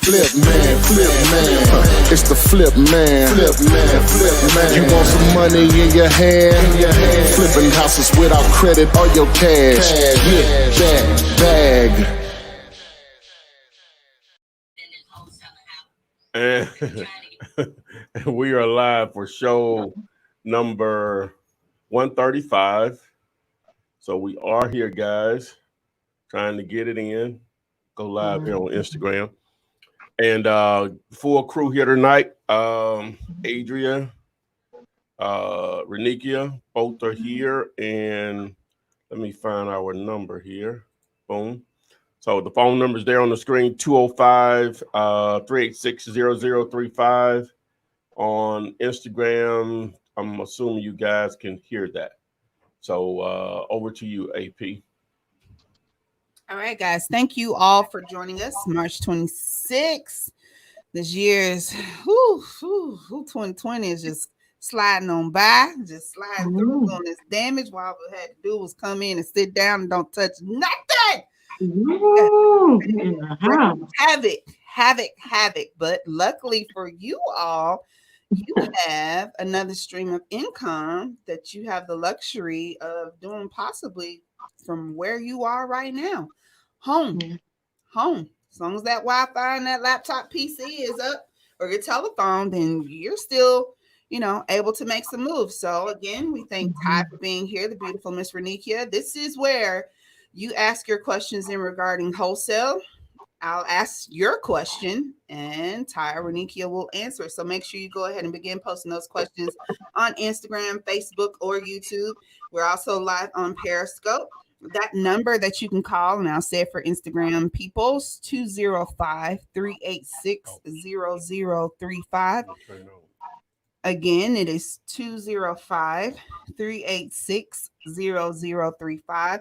Flip man, it's the flip man. You want some money in your hand? Flipping houses without credit or your cash. Get that bag. And we are live for show number 135. So we are here, guys, trying to get it in. Go live here on Instagram. And full crew here tonight. Adria, Renikia, both are here. And let me find our number here. Boom. So the phone number is there on the screen, 205-386-0035. On Instagram, I'm assuming you guys can hear that. So over to you, AP. All right, guys. Thank you all for joining us. March 26th. This year's 2020 is just sliding on by, just sliding through on this damage. What all we had to do was come in and sit down and don't touch nothing. Havoc. But luckily for you all, you have another stream of income that you have the luxury of doing possibly from where you are right now. Home. As long as that Wi-Fi and that laptop PC is up or your telephone, then you're still, able to make some moves. So again, we thank Ty for being here, the beautiful Miss Renikia. This is where you ask your questions in regarding wholesale. I'll ask your question and Ty or Renikia will answer. So make sure you go ahead and begin posting those questions on Instagram, Facebook, or YouTube. We're also live on Periscope. That number that you can call, and I'll say it for Instagram peoples, 205-386-0035. Again, it is 205-386-0035.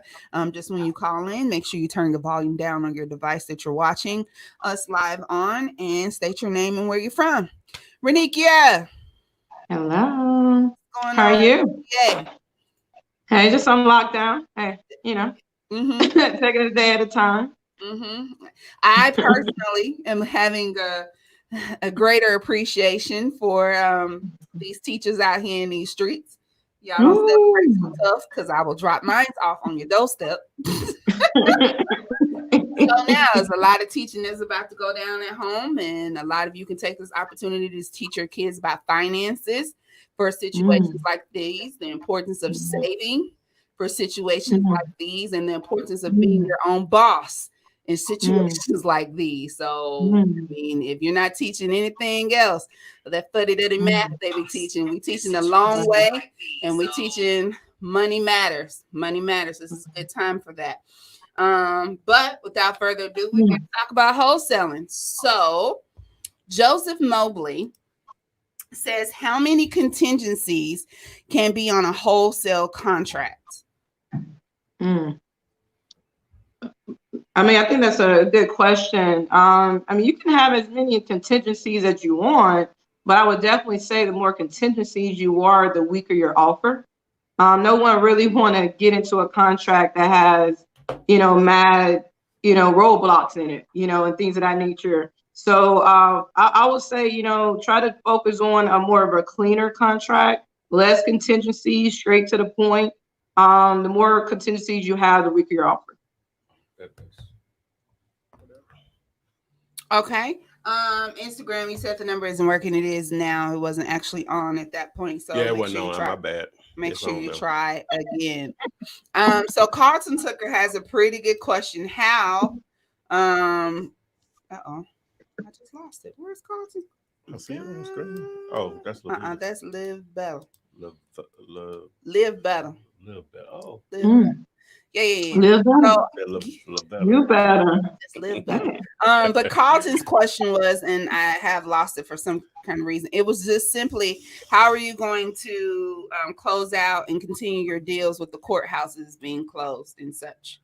Just when you call in, make sure you turn the volume down on your device that you're watching us live on and state your name and where you're from. Renikia. Hello. How are you? Yeah. Hey, just on lockdown. Hey, taking it a day at a time. I personally am having a greater appreciation for these teachers out here in these streets. Y'all don't celebrate too tough because I will drop mine off on your doorstep. So now there's a lot of teaching that's about to go down at home, and a lot of you can take this opportunity to teach your kids about finances for situations like these, the importance of saving for situations like these, and the importance of being your own boss in situations like these. So, I mean, if you're not teaching anything else, that fuddy-duddy math they be teaching, we teaching the long way, and we teaching money matters. Money matters. This is a good time for that. But without further ado, we're going to talk about wholesaling. So, Joseph Mobley says, how many contingencies can be on a wholesale contract? I mean, I think that's a good question. I mean, you can have as many contingencies as you want, but I would definitely say the more contingencies you are, the weaker your offer. No one really want to get into a contract that has, mad, roadblocks in it, and things of that nature. So I would say, try to focus on a more of a cleaner contract, less contingencies, straight to the point. The more contingencies you have, the weaker your offer. Okay. Instagram, you said the number isn't working. It is now. It wasn't actually on at that point. So yeah, it wasn't on. My bad. Make sure you try again. So Carlton Tucker has a pretty good question. How? I just lost it. Where's Carlton? I see it on the screen. Oh, that's that's Live Better. Live Better. Oh. Yeah. Live better. So, you better. Just live better. But Carlton's question was, and I have lost it for some kind of reason. It was just simply, how are you going to close out and continue your deals with the courthouses being closed and such?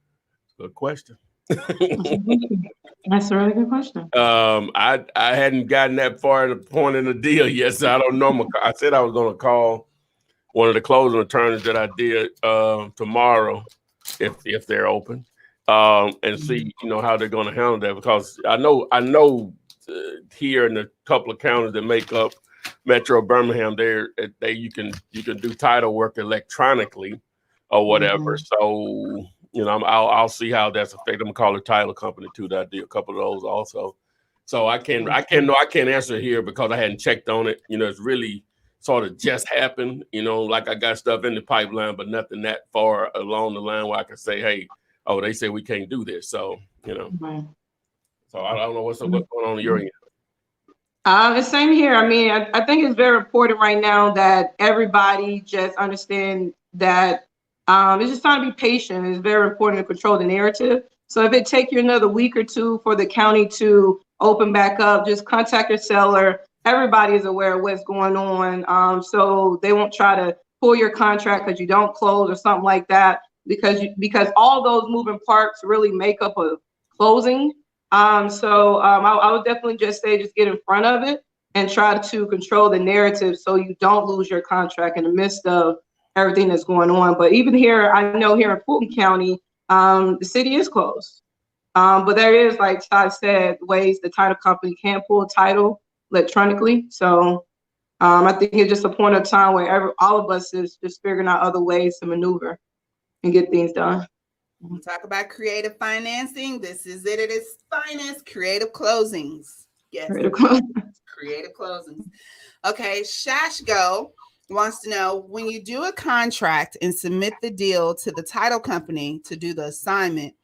Good question. That's a really good question. I hadn't gotten that far to the point in the deal yet, so I don't know. I said I was going to call one of the closing attorneys that I did tomorrow, if they're open, and see how they're going to handle that, because I know here in the couple of counties that make up Metro Birmingham, you can do title work electronically or whatever. So I'll see how that's affected. I'm gonna call a title company too that I did a couple of those also. So I can't answer here because I hadn't checked on it. It's really sort of just happened. Like I got stuff in the pipeline, but nothing that far along the line where I can say, hey, oh, they say we can't do this. So so I don't know what's going on your end. The same here. I mean, I think it's very important right now that everybody just understand that it's just time to be patient. It's very important to control the narrative. So if it take you another week or two for the county to open back up, just contact your seller. Everybody is aware of what's going on. So they won't try to pull your contract because you don't close or something like that, because all those moving parts really make up a closing. So I would definitely just say just get in front of it and try to control the narrative so you don't lose your contract in the midst of everything that's going on. But even here, I know here in Fulton County, the city is closed. But there is, like Todd said, ways the title company can pull a title electronically. So I think it's just a point of time where all of us is just figuring out other ways to maneuver and get things done. We talk about creative financing. This is it at its finest. Creative closings. Yes. Creative closings. Okay. Shashgo wants to know, when you do a contract and submit the deal to the title company to do the assignment,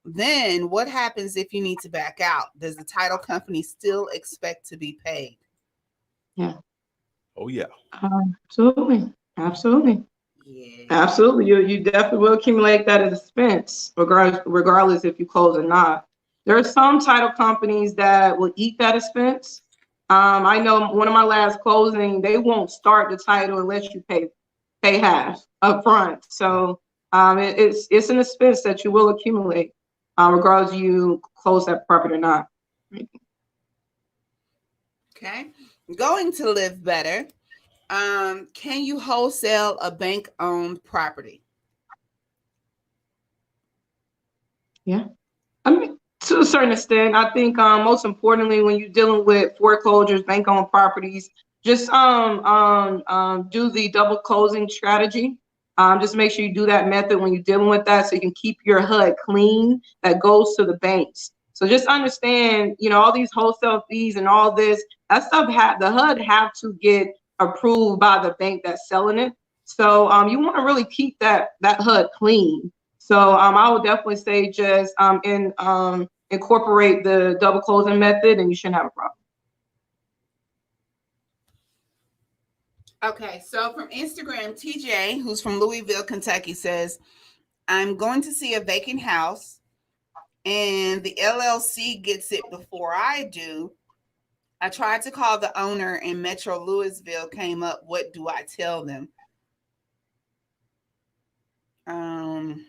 then what happens if you need to back out? Does the title company still expect to be paid? Yeah. Oh, yeah. Absolutely. Yeah. Absolutely. You definitely will accumulate that as expense, regardless if you close or not. There are some title companies that will eat that expense. I know one of my last closing, they won't start the title unless you pay half up front. So it's an expense that you will accumulate, regardless you close that property or not. Okay. Going to live better. Can you wholesale a bank-owned property? Yeah. I mean, to a certain extent, I think most importantly, when you're dealing with foreclosures, bank-owned properties, just do the double closing strategy. Just make sure you do that method when you're dealing with that, so you can keep your HUD clean that goes to the banks. So just understand, all these wholesale fees and all this, that stuff the HUD have to get approved by the bank that's selling it. So you want to really keep that HUD clean. So I would definitely say just incorporate the double closing method, and you shouldn't have a problem. Okay, so from Instagram, TJ, who's from Louisville, Kentucky, says, I'm going to see a vacant house and the LLC gets it before I do. I tried to call the owner and Metro Louisville came up. What do I tell them? I'm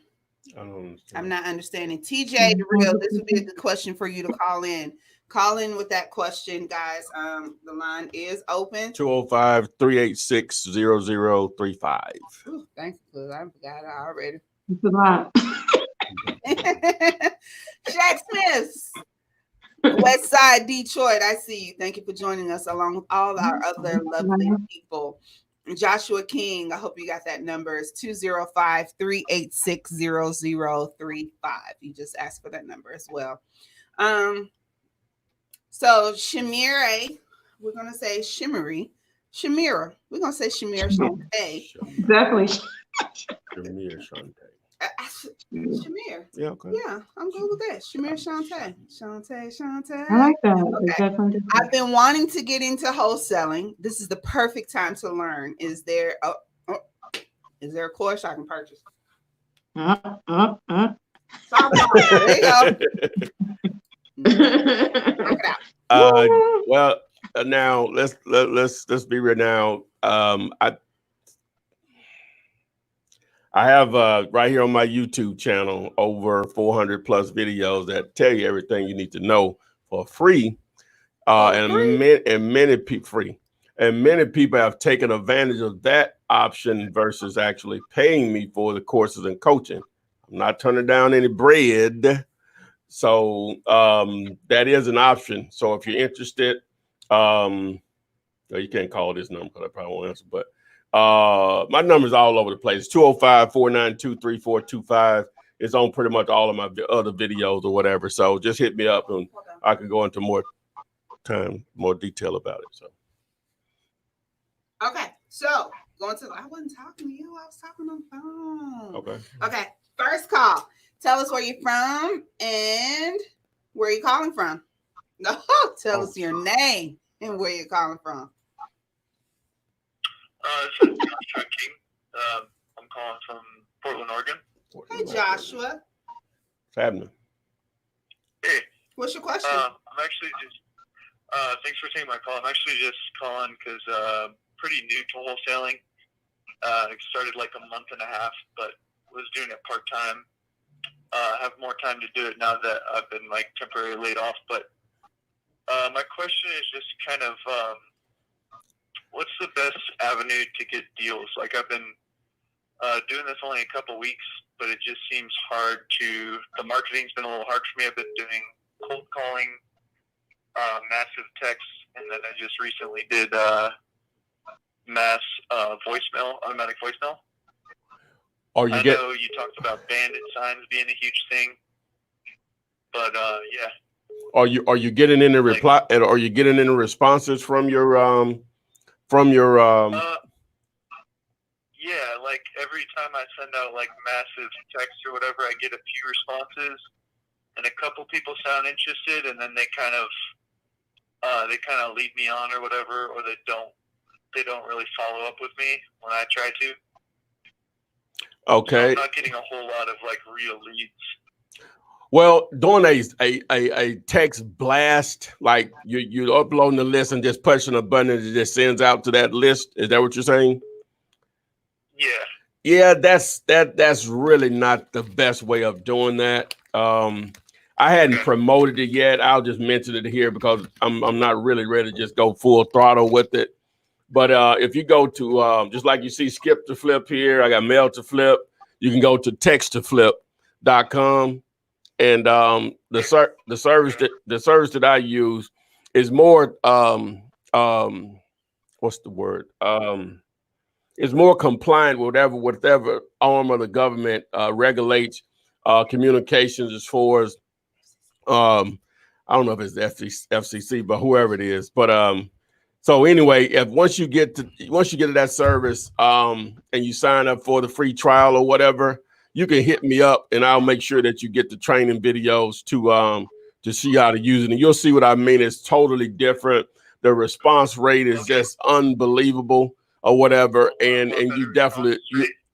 not understanding. TJ, the real, this would be a good question for you to call in. Call in with that question, guys. The line is open. 205-386-0035. Thanks, because I forgot it already. It's a lot. Shaq Smith, West Side Detroit. I see you. Thank you for joining us along with all our other lovely people. Joshua King, I hope you got that number. It's 205-386-0035. You just asked for that number as well. So Shamira, we're going to say Shimmery. Shamira, we're going to say Shamira Shantae. Definitely. Shamir Shantae. Shamir. Yeah, okay. Yeah, I'm good with that. Shamir Shantae. Shantae. I like that. Okay. I've been wanting to get into wholesaling. This is the perfect time to learn. Is there a course I can purchase? There you go. Knock it out. Well, now let's be real. Now, I have right here on my YouTube channel over 400 plus videos that tell you everything you need to know for free, and many people have taken advantage of that option versus actually paying me for the courses and coaching. I'm not turning down any bread, So that is an option. So if you're interested, you can't call this number because I probably won't answer, but my number's all over the place. 205-492-3425. It's on pretty much all of my other videos or whatever. So just hit me up and I can go into more detail about it. So. Okay. So going to, I wasn't talking to you. I was talking on the phone. Okay. Okay. First call. Tell us where you're from and where you're calling from. No, tell us your name and where you're calling from. This is Joshua King. I'm calling from Portland, Oregon. Hey, Joshua. What's happening? Hey. What's your question? I'm actually just, thanks for taking my call. I'm actually just calling because pretty new to wholesaling. It started like a month and a half, but was doing it part-time. Have more time to do it now that I've been like temporarily laid off. But my question is just kind of, what's the best avenue to get deals? Like I've been doing this only a couple weeks, but it just seems hard to, the marketing's been a little hard for me. I've been doing cold calling, massive texts, and then I just recently did mass voicemail, automatic voicemail. I know you talked about bandit signs being a huge thing, but yeah. Are you getting any reply? Are you getting any responses from your Yeah, like every time I send out like massive text or whatever, I get a few responses, and a couple people sound interested, and then they kind of lead me on or whatever, or they don't really follow up with me when I try to. Okay. So I'm not getting a whole lot of like real leads. Well, doing a text blast, like you're uploading the list and just pushing a button and it just sends out to that list. Is that what you're saying? Yeah. Yeah, that's really not the best way of doing that. I hadn't promoted it yet. I'll just mention it here because I'm not really ready to just go full throttle with it. But if you go to just like you see Skip to Flip here, I got Mail to Flip. You can go to texttoflip.com, and the service that I use is more what's the word? Is more compliant with whatever arm of the government regulates communications as far as I don't know if it's the FCC, but whoever it is. But so anyway, once you get to that service and you sign up for the free trial or whatever, you can hit me up and I'll make sure that you get the training videos to see how to use it. And you'll see what I mean. It's totally different. The response rate is just unbelievable or whatever. And you definitely,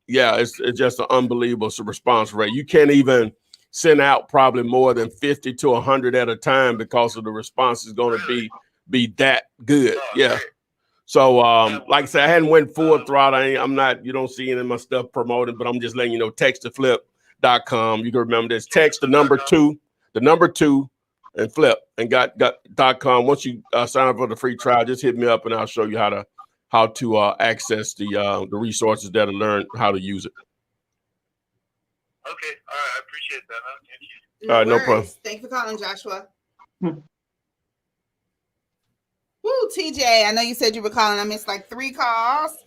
it's just an unbelievable response rate. You can't even send out probably more than 50 to 100 at a time because of the response is going to be that good. Yeah. So like I said, I hadn't went full throttle. I'm not, you don't see any of my stuff promoted, but I'm just letting you know, texttoflip.com. You can remember this, text the number two and flip and got .com. Once you sign up for the free trial, just hit me up and I'll show you how to access the resources that will learn how to use it. Okay. All right. I appreciate that, man. Thank you. All right. No problem. Thank you for calling, Joshua. Woo, TJ, I know you said you were calling. I missed like 3 calls.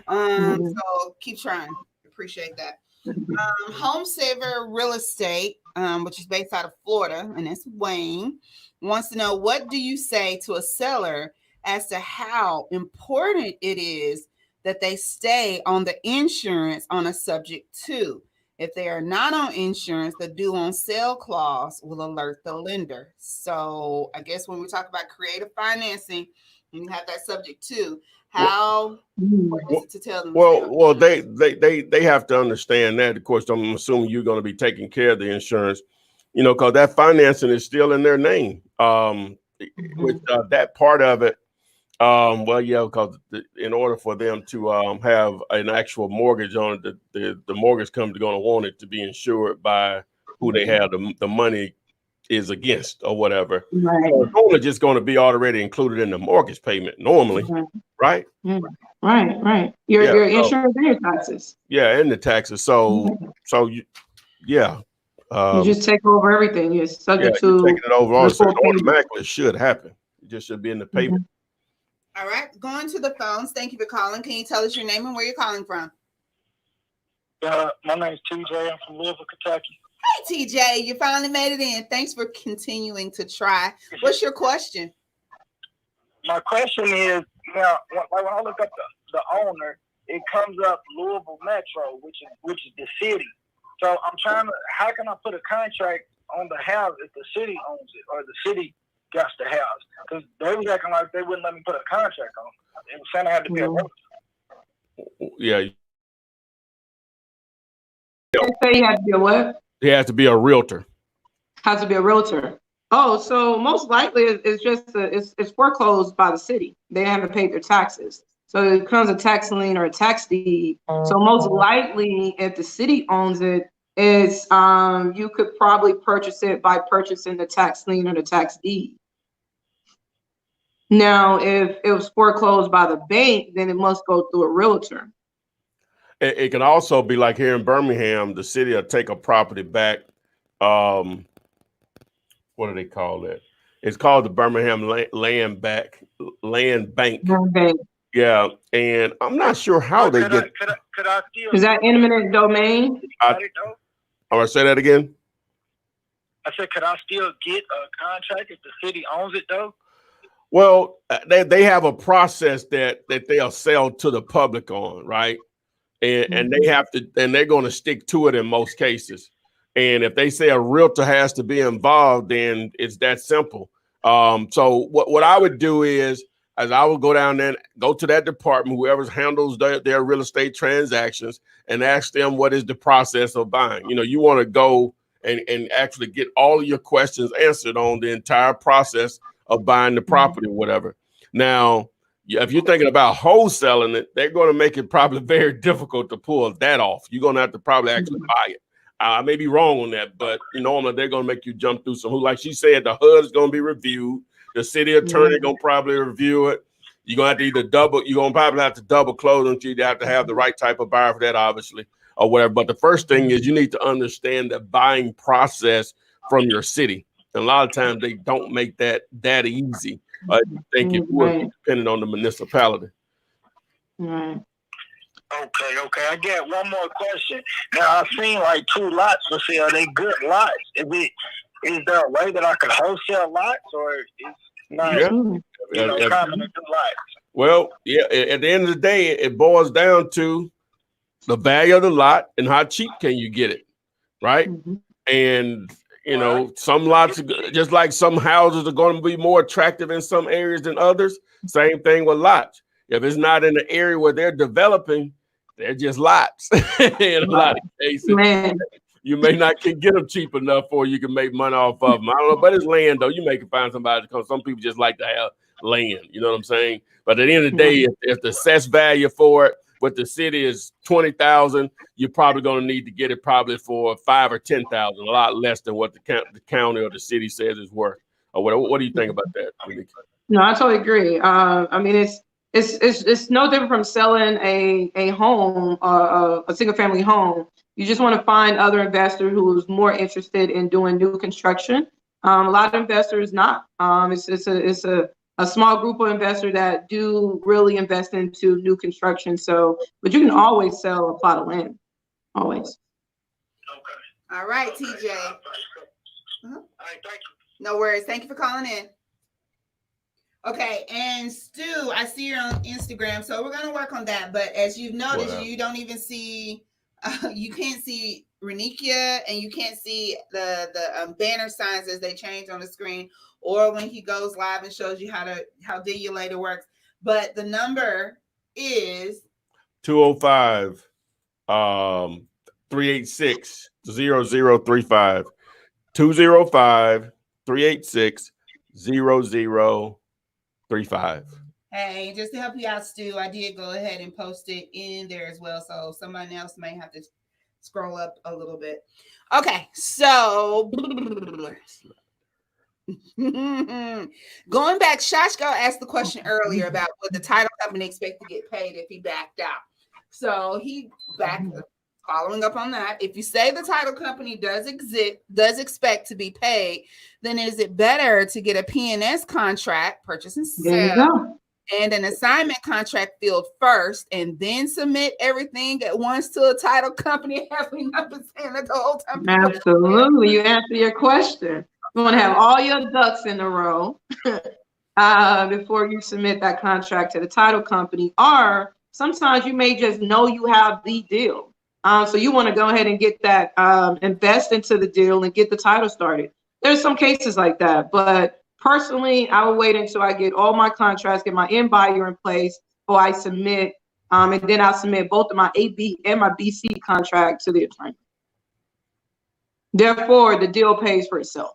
So keep trying. Appreciate that. Home Saver Real Estate, which is based out of Florida, and it's Wayne, wants to know, what do you say to a seller as to how important it is that they stay on the insurance on a subject to? If they are not on insurance, the due on sale clause will alert the lender. So I guess when we talk about creative financing, and you have that subject to, how to tell them? Well, they have to understand that. Of course, I'm assuming you're going to be taking care of the insurance, because that financing is still in their name. With that part of it, because in order for them to have an actual mortgage on it, the mortgage company going to want it to be insured by who they have the money is against or whatever. Right. So it's only just going to be already included in the mortgage payment normally, right? Right. Your insurance and your taxes. Yeah, and the taxes. So You just take over everything. You're subject you're to taking it over. the full payment. Automatically, it should happen. It just should be in the payment. All right, going to the phones. Thank you for calling. Can you tell us your name and where you're calling from? My name is TJ. I'm from Louisville, Kentucky. Hey, TJ, you finally made it in. Thanks for continuing to try. What's your question? My question is, now, when I look up the owner, it comes up Louisville Metro, which is the city. So I'm trying to, how can I put a contract on the house if the city owns it or the city got the house? Because they was acting like they wouldn't let me put a contract on it. It was saying I had to be a realtor. Yeah. They say you have to be a what? He has to be a realtor. Has to be a realtor. Oh, so most likely it's just it's foreclosed by the city. They haven't paid their taxes. So it becomes a tax lien or a tax deed. So most likely if the city owns it, it's you could probably purchase it by purchasing the tax lien or the tax deed. Now, if it was foreclosed by the bank, then it must go through a realtor. It can also be like here in Birmingham, the city will take a property back. What do they call it? It's called the Birmingham Land Bank. Yeah, and I'm not sure how they get. Could I still? Is that eminent domain? All right, say that again. I said, could I still get a contract if the city owns it though? Well, they have a process that they'll sell to the public on, right? And they have to, and they're going to stick to it in most cases. And if they say a realtor has to be involved, then it's that simple. So what I would do is I would go down there and go to that department, whoever handles their real estate transactions, and ask them what is the process of buying. You know, you want to go and actually get all of your questions answered on the entire process of buying the property or whatever. Now, if you're thinking about wholesaling it, they're going to make it probably very difficult to pull that off. You're going to have to probably actually buy it. I may be wrong on that, but normally they're going to make you jump through some. Like she said, the HUD is going to be reviewed. The city attorney going to probably review it. You're going to have to either double. You're going to probably have to double close until you have to have the right type of buyer for that, obviously, or whatever. But the first thing is you need to understand the buying process from your city. And a lot of times they don't make that easy. I think it would be depending on the municipality. Right. Okay. I get one more question. Now I've seen like 2 lots for sale. They good lots. Is there a way that I could wholesale lots, or is not common to do lots? Well, yeah. At the end of the day, it boils down to the value of the lot and how cheap can you get it, right? And you know, some lots, just like some houses are going to be more attractive in some areas than others. Same thing with lots. If it's not in the area where they're developing, they're just lots. In a lot of cases, you may not can get them cheap enough or you can make money off of them. I don't know, but it's land though. You may can find somebody to come. Some people just like to have land. You know what I'm saying? But at the end of the day, if the assessed value for it with the city is $20,000, you're probably going to need to get it probably for $5,000 or $10,000, a lot less than what the county or the city says is worth. Or what do you think about that, Monique? No, I totally agree. I mean, it's no different from selling a home, a single family home. You just want to find other investors who's more interested in doing new construction. A lot of investors not. It's a small group of investors that do really invest into new construction. So, but you can always sell a plot of land, always. Okay. All right, TJ. All right, thank you. No worries. Thank you for calling in. Okay, and Stu, I see you're on Instagram, so we're gonna work on that. But as you've noticed, you don't even see, you can't see Renikia, and you can't see the banner signs as they change on the screen, or when he goes live and shows you how Deulator works. But the number is 205 386 0035. 205 386 0035. Hey, just to help you out, Stu, I did go ahead and post it in there as well. So somebody else may have to scroll up a little bit. Okay, so going back, Shashko asked the question earlier about would the title company expect to get paid if he backed out. So he backed following up on that, if you say the title company does expect to be paid, then is it better to get a P&S contract, purchase and There you sell, go. and an assignment contract filled first, and then submit everything at once to a title company? Have we not been saying that the whole time? Absolutely. You answer your question. You want to have all your ducks in a row before you submit that contract to the title company. Or sometimes you may just know you have the deal. So you want to go ahead and get that, invest into the deal and get the title started. There's some cases like that, but personally, I will wait until I get all my contracts, get my end buyer in place before I submit, and then I'll submit both of my AB and my BC contract to the attorney. Therefore, the deal pays for itself.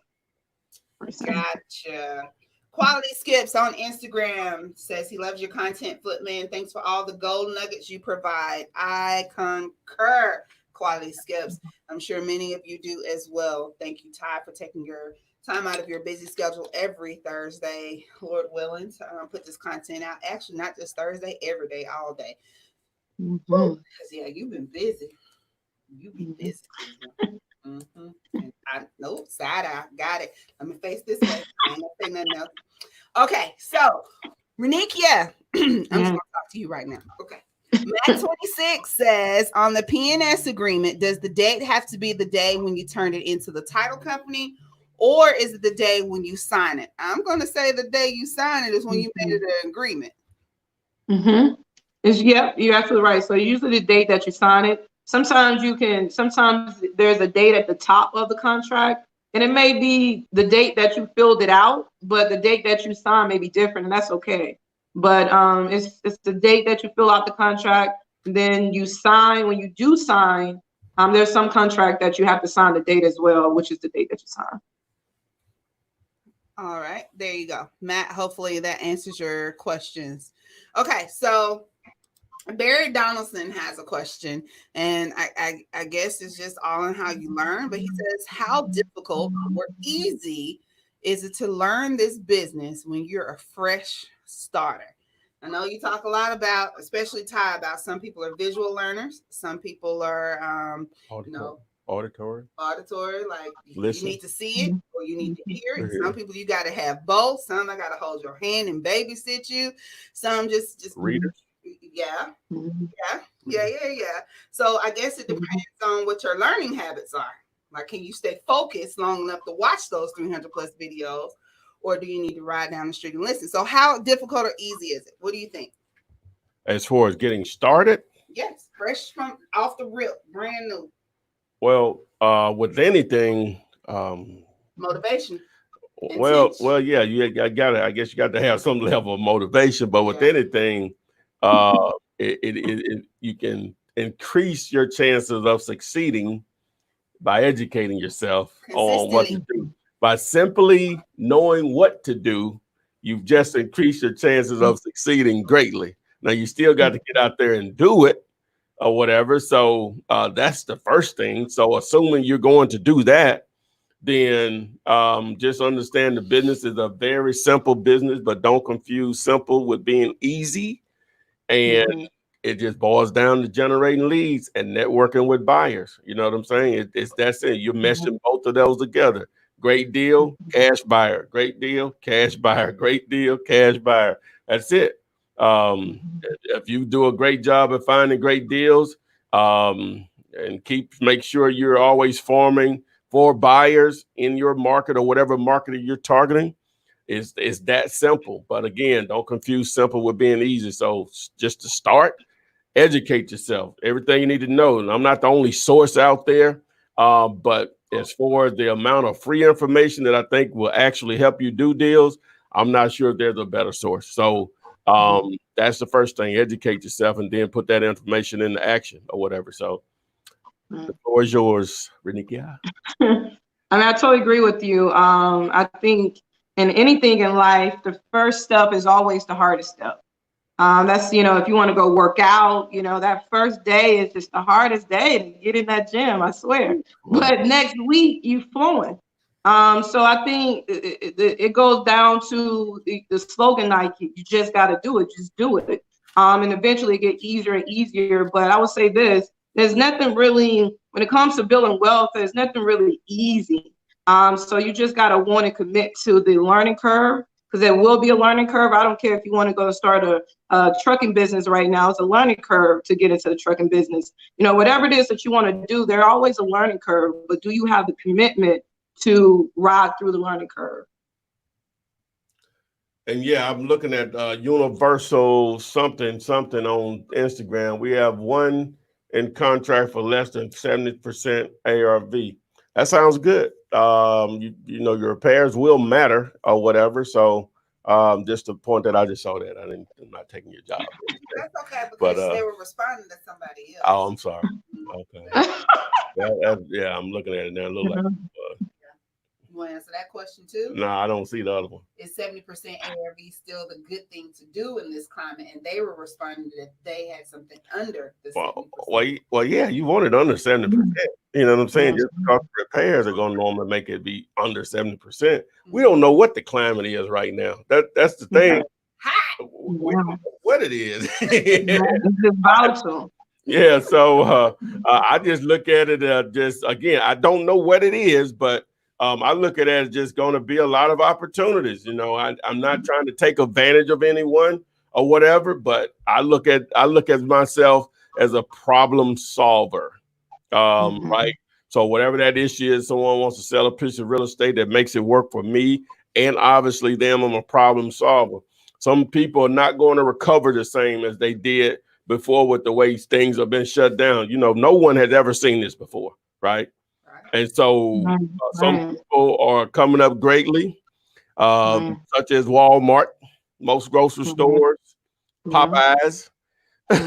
Gotcha. Quality Skips on Instagram says he loves your content, Flipman. Thanks for all the gold nuggets you provide. I concur, Quality Skips. I'm sure many of you do as well. Thank you, Ty, for taking your time out of your busy schedule every Thursday, Lord willing, to put this content out. Actually, not just Thursday, every day, all day. Because, yeah, you've been busy. You've been busy. Nope, side eye. Got it. Let me face this way. I ain't gonna say nothing else. Okay, so Renikia, I'm just gonna talk to you right now. Okay. Matt 26 says, on the P&S agreement, does the date have to be the day when you turn it into the title company, or is it the day when you sign it? I'm gonna say the day you sign it is when you made it an agreement. Yep, you're absolutely right. So usually the date that you sign it. Sometimes there's a date at the top of the contract, and it may be the date that you filled it out, but the date that you sign may be different, and that's okay. But it's the date that you fill out the contract, and then you sign. When you do sign, there's some contract that you have to sign the date as well, which is the date that you sign. All right, there you go, Matt. Hopefully that answers your questions. Okay, so Barry Donaldson has a question, and I guess it's just all in how you learn, but he says, how difficult or easy is it to learn this business when you're a fresh starter? I know you talk a lot about, especially Ty, about some people are visual learners, some people are auditory, like Listen. You need to see it or you need to hear it. Some people you got to have both. Some I got to hold your hand and babysit you. Some just readers. Yeah. So I guess it depends on what your learning habits are. Like, can you stay focused long enough to watch those 300 plus videos, or do you need to ride down the street and listen? So how difficult or easy is it? What do you think? As far as getting started? Yes, fresh from off the rip, brand new. Well, with anything, motivation. Well, yeah, I guess you got to have some level of motivation, but with anything, you can increase your chances of succeeding by educating yourself on what to do. By simply knowing what to do, you've just increased your chances of succeeding greatly. Now you still got to get out there and do it or whatever. So that's the first thing. So assuming you're going to do that, then just understand the business is a very simple business, but don't confuse simple with being easy. And it just boils down to generating leads and networking with buyers. You know what I'm saying? That's it. You're meshing both of those together. Great deal, cash buyer. Great deal, cash buyer. Great deal, cash buyer. That's it. If you do a great job at finding great deals, and make sure you're always farming for buyers in your market or whatever market you're targeting, it's that simple. But again, don't confuse simple with being easy. So just to start, educate yourself. Everything you need to know. And I'm not the only source out there, but as far as the amount of free information that I think will actually help you do deals, I'm not sure if there's a better source. So that's the first thing. Educate yourself and then put that information into action or whatever. So the floor is yours, Renikia. I mean, I totally agree with you. I think in anything in life, the first step is always the hardest step. That's, if you want to go work out, that first day is just the hardest day to get in that gym, I swear. But next week, you flowing. So I think it goes down to the slogan Nike, you just got to do it, just do it. And eventually it get easier and easier. But I would say this, there's nothing really, when it comes to building wealth, there's nothing really easy. So you just got to want to commit to the learning curve, because there will be a learning curve. I don't care if you want to go start a trucking business right now. It's a learning curve to get into the trucking business. You know, whatever it is that you want to do, there's always a learning curve, but do you have the commitment to ride through the learning curve? And yeah, I'm looking at Universal something on Instagram. We have one in contract for less than 70% ARV. That sounds good. You know, your repairs will matter or whatever. So just the point that I just saw that. I'm not taking your job. That's okay, because But, they were responding to somebody else. Oh, I'm sorry. Okay. Yeah, I'm looking at it now. It look like You want to answer that question too? no, I don't see the other one. Is 70% ARV still the good thing to do in this climate? And they were responding that they had something under the 70%. Well, yeah, you want it under 70%. You know what I'm saying? Just because repairs are going to normally make it be under 70%. We don't know what the climate is right now. That's the thing. We don't know what it is. It's just volatile. Yeah, so I just look at it just, again, I don't know what it is, but I look at it as just going to be a lot of opportunities. You know, I'm not trying to take advantage of anyone or whatever, but I look at myself as a problem solver, right? So whatever that issue is, someone wants to sell a piece of real estate that makes it work for me, and obviously them, I'm a problem solver. Some people are not going to recover the same as they did before with the way things have been shut down. You know, no one has ever seen this before, right? And so some people are coming up greatly, such as Walmart, most grocery stores, Popeyes. Hey,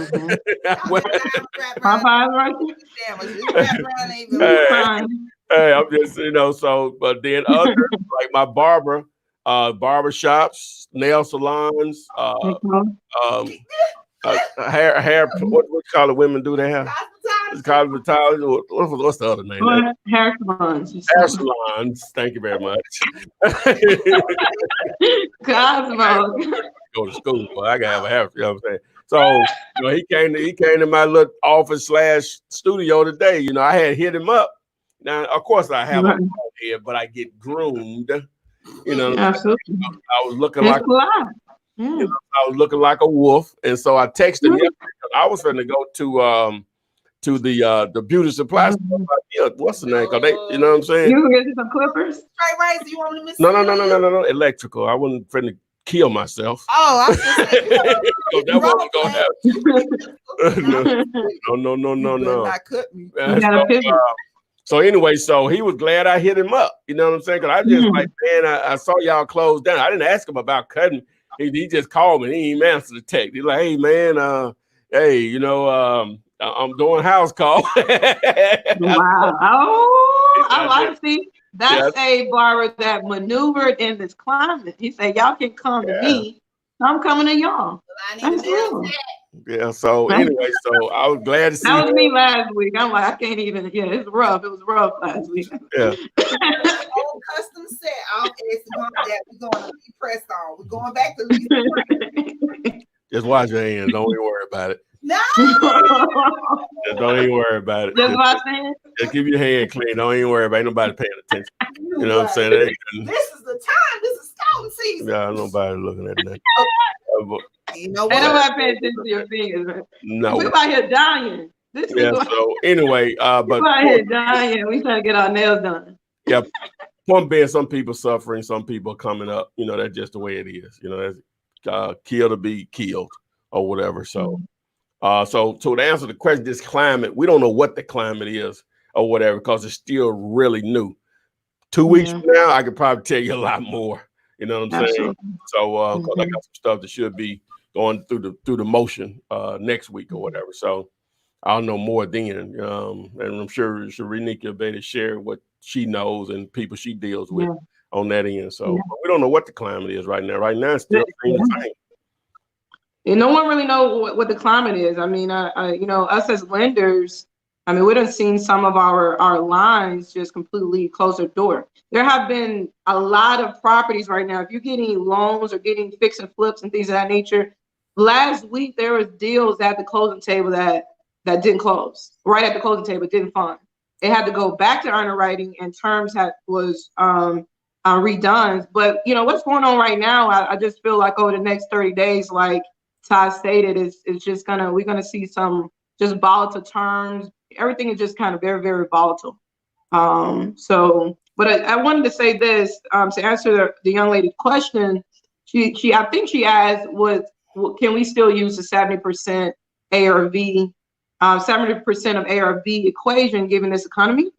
I'm just, you know, so, but then others like my barber shops, nail salons, hair, what color women do they have? It's cosmetology. What's the other name? Hair salons. Hair salons. Thank you very much. Cosmo. Go to school. Well, I gotta have a hair. You know what I'm saying? So, you know, he came to my little office / studio today. You know, I had hit him up. Now, of course, I have a bald head, but I get groomed. You know, absolutely. I was looking like. You know, I was looking like a wolf, and so I texted him yesterday. I was going to go to the beauty supply store. Yeah, what's the name? Cause they, you know what I'm saying? You gonna get some clippers? Right. So you want me to miss? No. Electrical. I wasn't finna kill myself. Oh, I was just saying, so that wasn't gonna happen. No. Not cut me. So anyway, so he was glad I hit him up. You know what I'm saying? Because I just like, man, I saw y'all close down. I didn't ask him about cutting. He just called me. He didn't answer the text. He's like, hey, man, hey, you know, I'm doing house call. Wow. Oh, I like to see. That's a barber that maneuvered in this climate. He said, y'all can come to me. I'm coming to y'all. That's real. Yeah, so anyway, so I was glad to see that was me last week. I'm like, I can't even, it's rough. It was rough last week. Yeah. Old custom set. We're going to be pressed on. We're going back to Lisa. Just wash your hands. Don't even worry about it. No. Just don't even worry about it. Just wash your hands. Just keep your hand clean. Don't even worry about it. Ain't nobody paying attention. You know what I'm saying? This is the time. This is scouting season. Yeah, nobody looking at that. You know what? Ain't nobody paying attention to your fingers, man. No. We're out here dying. So anyway, but we're out here dying. We trying to get our nails done. Yeah. Point being, some people suffering, some people coming up. You know, that's just the way it is. You know, that's kill to be killed or whatever. So, so to answer the question, this climate, we don't know what the climate is or whatever, because it's still really new. 2 weeks from now, I could probably tell you a lot more. You know what I'm saying? So, because I got some stuff that should be going through the motion next week or whatever. So I'll know more then. And I'm sure Sharenika will be able to share what she knows and people she deals with on that end. So we don't know what the climate is right now. Right now, it's still the same. And no one really knows what the climate is. I mean, you know, us as lenders, I mean, we done seen some of our lines just completely close their door. There have been a lot of properties right now. If you're getting loans or getting fix and flips and things of that nature, last week there was deals at the closing table that that didn't close right at the closing table, didn't fund. It had to go back to underwriting, and terms was redone. But what's going on right now, I just feel like over the next 30 days, like Ty stated, it's just we're gonna see some just volatile terms. Everything is just kind of very, very volatile. But I wanted to say this to answer the young lady's question. I think she asked, can we still use the 70% ARV, 70% of ARV equation given this economy?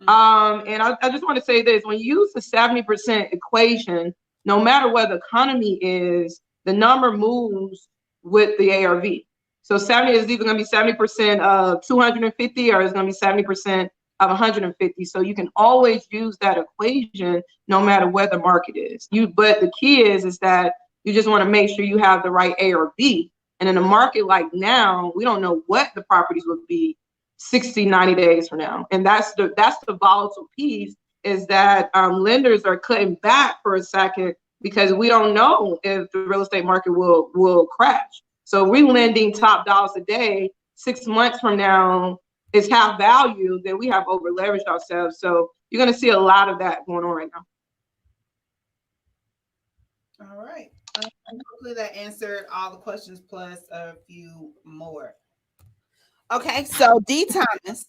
And I just want to say this: when you use the 70% equation, no matter what the economy is, the number moves with the ARV. So 70 is either going to be 70% of 250 or it's going to be 70% of 150. So you can always use that equation no matter where the market is. But the key is that you just want to make sure you have the right ARV. And in a market like now, we don't know what the properties would be 60, 90 days from now. And that's the volatile piece, is that lenders are cutting back for a second because we don't know if the real estate market will crash. So we're lending top dollars a day. 6 months from now, it's half value, then we have over leveraged ourselves. So you're going to see a lot of that going on right now. All right. Hopefully that answered all the questions plus a few more. Okay, so D. Thomas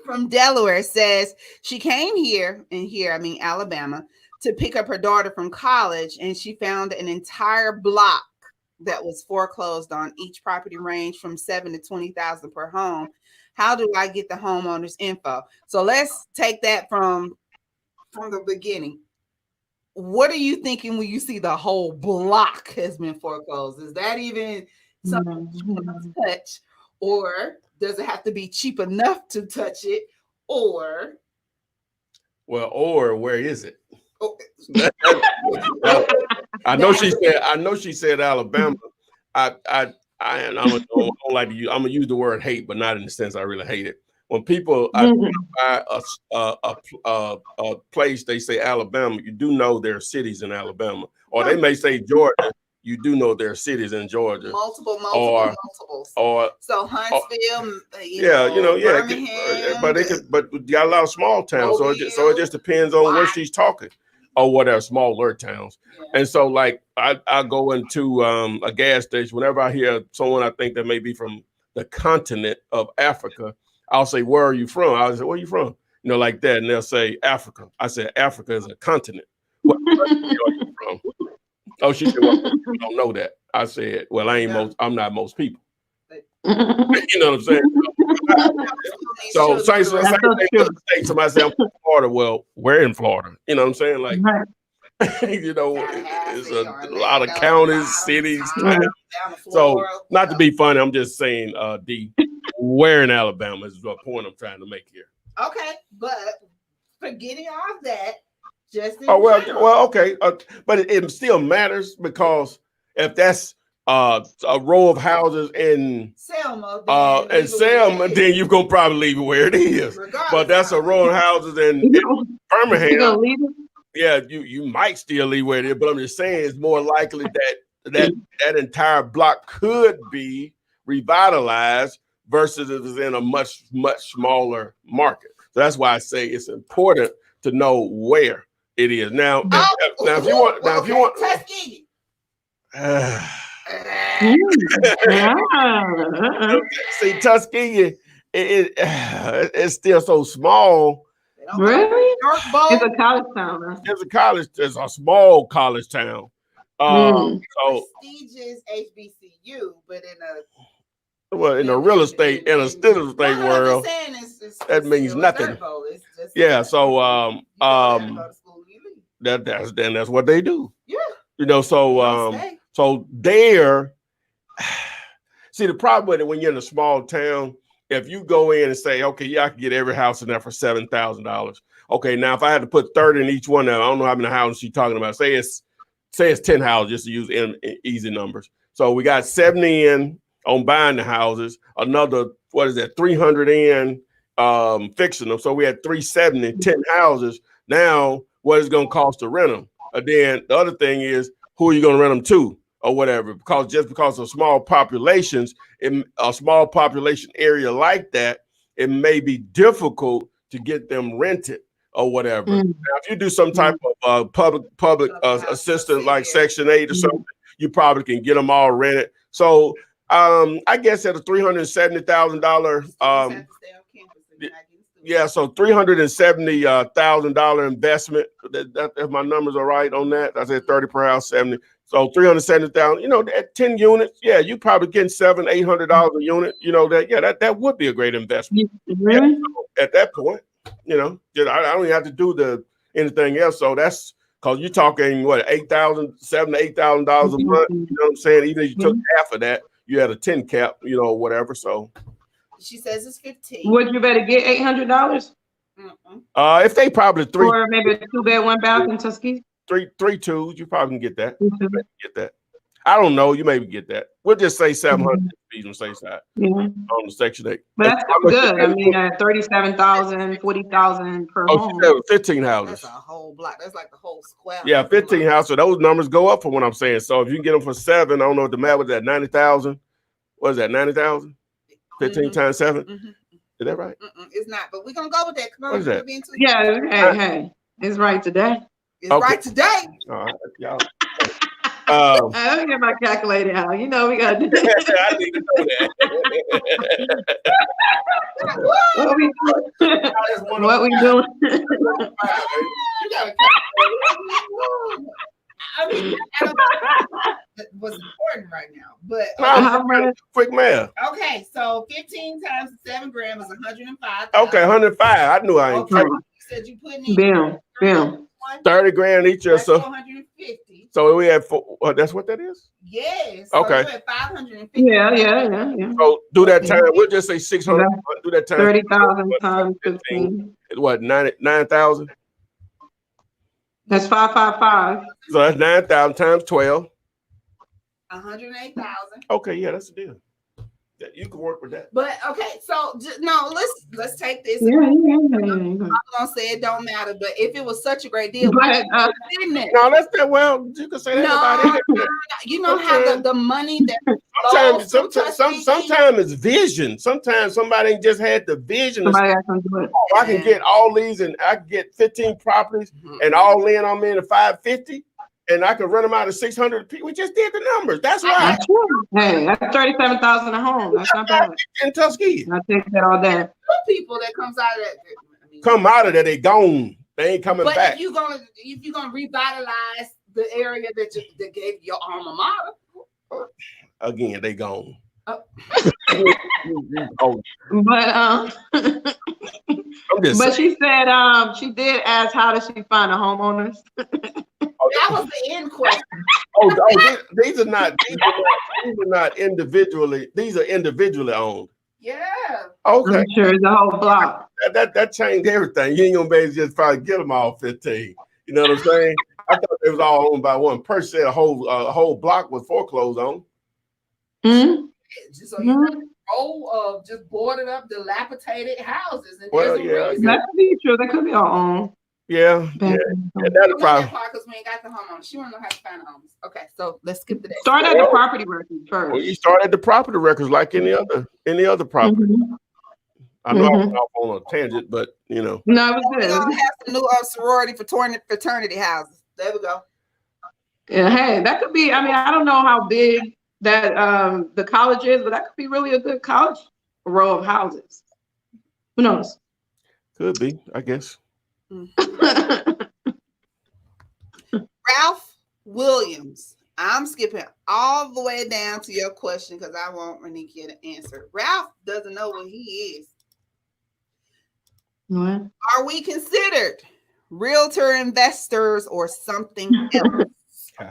from Delaware says she came here, and here I mean Alabama, to pick up her daughter from college, and she found an entire block that was foreclosed on. Each property ranged from $7,000 to $20,000 per home. How do I get the homeowner's info? So let's take that from the beginning. What are you thinking when you see the whole block has been foreclosed? Is that even something you want to touch? Or does it have to be cheap enough to touch it? Or where is it? Oh. I know she said Alabama. I don't like to use, I'm gonna use the word hate, but not in the sense I really hate it. When people identify a place, they say Alabama, you do know there are cities in Alabama. Or they may say Georgia, you do know there are cities in Georgia. Multiples. Or so Huntsville, Birmingham, but you got a lot of small towns, so it just depends on where she's talking, or whatever, smaller towns. Yeah. And so, like, I go into a gas station whenever I hear someone I think that may be from the continent of Africa. I'll say, "Where are you from?" I'll say, "Where are you from?" Like that, and they'll say, "Africa." I said, "Africa is a continent." Where are you from? Oh, she said, "Well, you don't know that." I said, "Well, I'm not most people." You know what I'm saying? So same thing. Somebody say I'm from Florida. Well, we're in Florida. You know what I'm saying? Like, it's a lot of counties, cities, towns. So not to be funny, I'm just saying, where in Alabama is the point I'm trying to make here. Okay, but forgetting all of that, just okay, but it still matters, because if that's a row of houses in Selma, then you're gonna probably leave it where it is. But that's a row of houses in Birmingham. Yeah, you might still leave where it is, but I'm just saying it's more likely that entire block could be revitalized versus it is in a much, much smaller market. So that's why I say it's important to know where it is. Now, if you want Tuskegee. See, Tuskegee, it's still so small. Really? It's a college town. It's a small college town. So prestigious HBCU, but in a real estate, in a real estate world, that means nothing. So that's what they do. Yeah. So there. See, the problem with it, when you're in a small town, if you go in and say, okay, yeah, I can get every house in there for $7,000. Okay, now if I had to put 30 in each one, now I don't know how many houses she's talking about. Say it's 10 houses, just to use easy numbers. So we got 70 in on buying the houses, another 300 in fixing them. So we had 370, 10 houses. Now, what is it going to cost to rent them? And then the other thing is, who are you going to rent them to? or whatever, because of small populations in a small population area like that, it may be difficult to get them rented or whatever. Now, if you do some type of public assistance like Section 8 or something, you probably can get them all rented. So I guess at a $370,000 yeah, so $370,000 investment. If my numbers are right on that, I said 30 per house, 70. So 370,000. You know, at 10 units, yeah, you probably getting $700-800 a unit. You know that would be a great investment. Really? Yeah, so at that point, you know, I don't even have to do anything else. So that's because you're talking what $7,000 to $8,000 a month. You know what I'm saying? Even if you took half of that, you had a 10 cap. You know, whatever. So. She says it's 15. Would you better get $800? If they probably three, or maybe a 2-bed, 1-bath in Tuskegee. Three twos, you probably can get that. Get that. I don't know. You maybe get that. We'll just say 700 feet on safe side on the Section 8. But that's good. I mean, 37,000, 40,000 per home. 15 houses. That's a whole block. That's like the whole square. Yeah, 15 houses. So those numbers go up for what I'm saying. So if you can get them for 7, I don't know what the math was at 90,000. What is that? 90,000. 15 times 7. Is that right? It's not, but we're gonna go with that. Come on, what is that? Yeah, hey, it's right today. It's right today. All right, y'all. I don't get my calculator out. You know we got to do that. I need to know that. What we doing? I mean, what's important right now, but quick math. Okay, so 15 times 7 grams is 105. Okay, 105. I knew I ain't. Okay, you said you put in Bam. 30 grand each or so. 450. So we had 4. That's what that is? Yes. Okay. So 550. Yeah. So do that time. We'll just say 600. Do that time. 30,000 times 15. It's what, 9,000? That's 555. So that's 9,000 times 12. 108,000. Okay, yeah, that's the deal. You can work with that. But okay, so let's take this. Yeah. I'm gonna say it don't matter, but if it was such a great deal, But, didn't it? No, that's that. Well, you can say that about anything. You know how the money that sometimes it's vision. Sometimes somebody just had the vision. Somebody else can do it. Oh, I can get all these, and I can get 15 properties, and all in I'm in at 550. And I could run them out of 600 people. We just did the numbers. That's right. Hey, that's 37,000 a home. That's not bad. In Tuskegee. I take that all day. People that comes out of that. Come out of that, they gone. They ain't coming back. But if you're gonna revitalize the area that gave your alma mater, again, they gone. But she said she did ask how does she find the homeowners. That was the end question. These are not individually. These are individually owned. Yeah. Okay. I'm sure it's a whole block. That changed everything. You ain't gonna be able to just probably get them all 15. You know what I'm saying? I thought they was all owned by one person. Said a whole block was foreclosed on. So you have a row of just boarded up, dilapidated houses, and well, there's a reason. That could be true. That could be our own. Yeah, that's a problem. Because we ain't got the homeowner. She want to know how to find the homes. Okay, so let's skip to that. Start at the property records first. Well, you start at the property records like any other property. I know I went off on a tangent, but you know. No, it was good. We're gonna have some new sorority fraternity houses. There we go. Yeah, hey, that could be. I mean, I don't know how big that the college is, but that could be really a good college row of houses. Who knows? Could be, I guess. Ralph Williams. I'm skipping all the way down to your question because I want Renika to answer. Ralph doesn't know what he is. What? Are we considered realtor investors or something else? All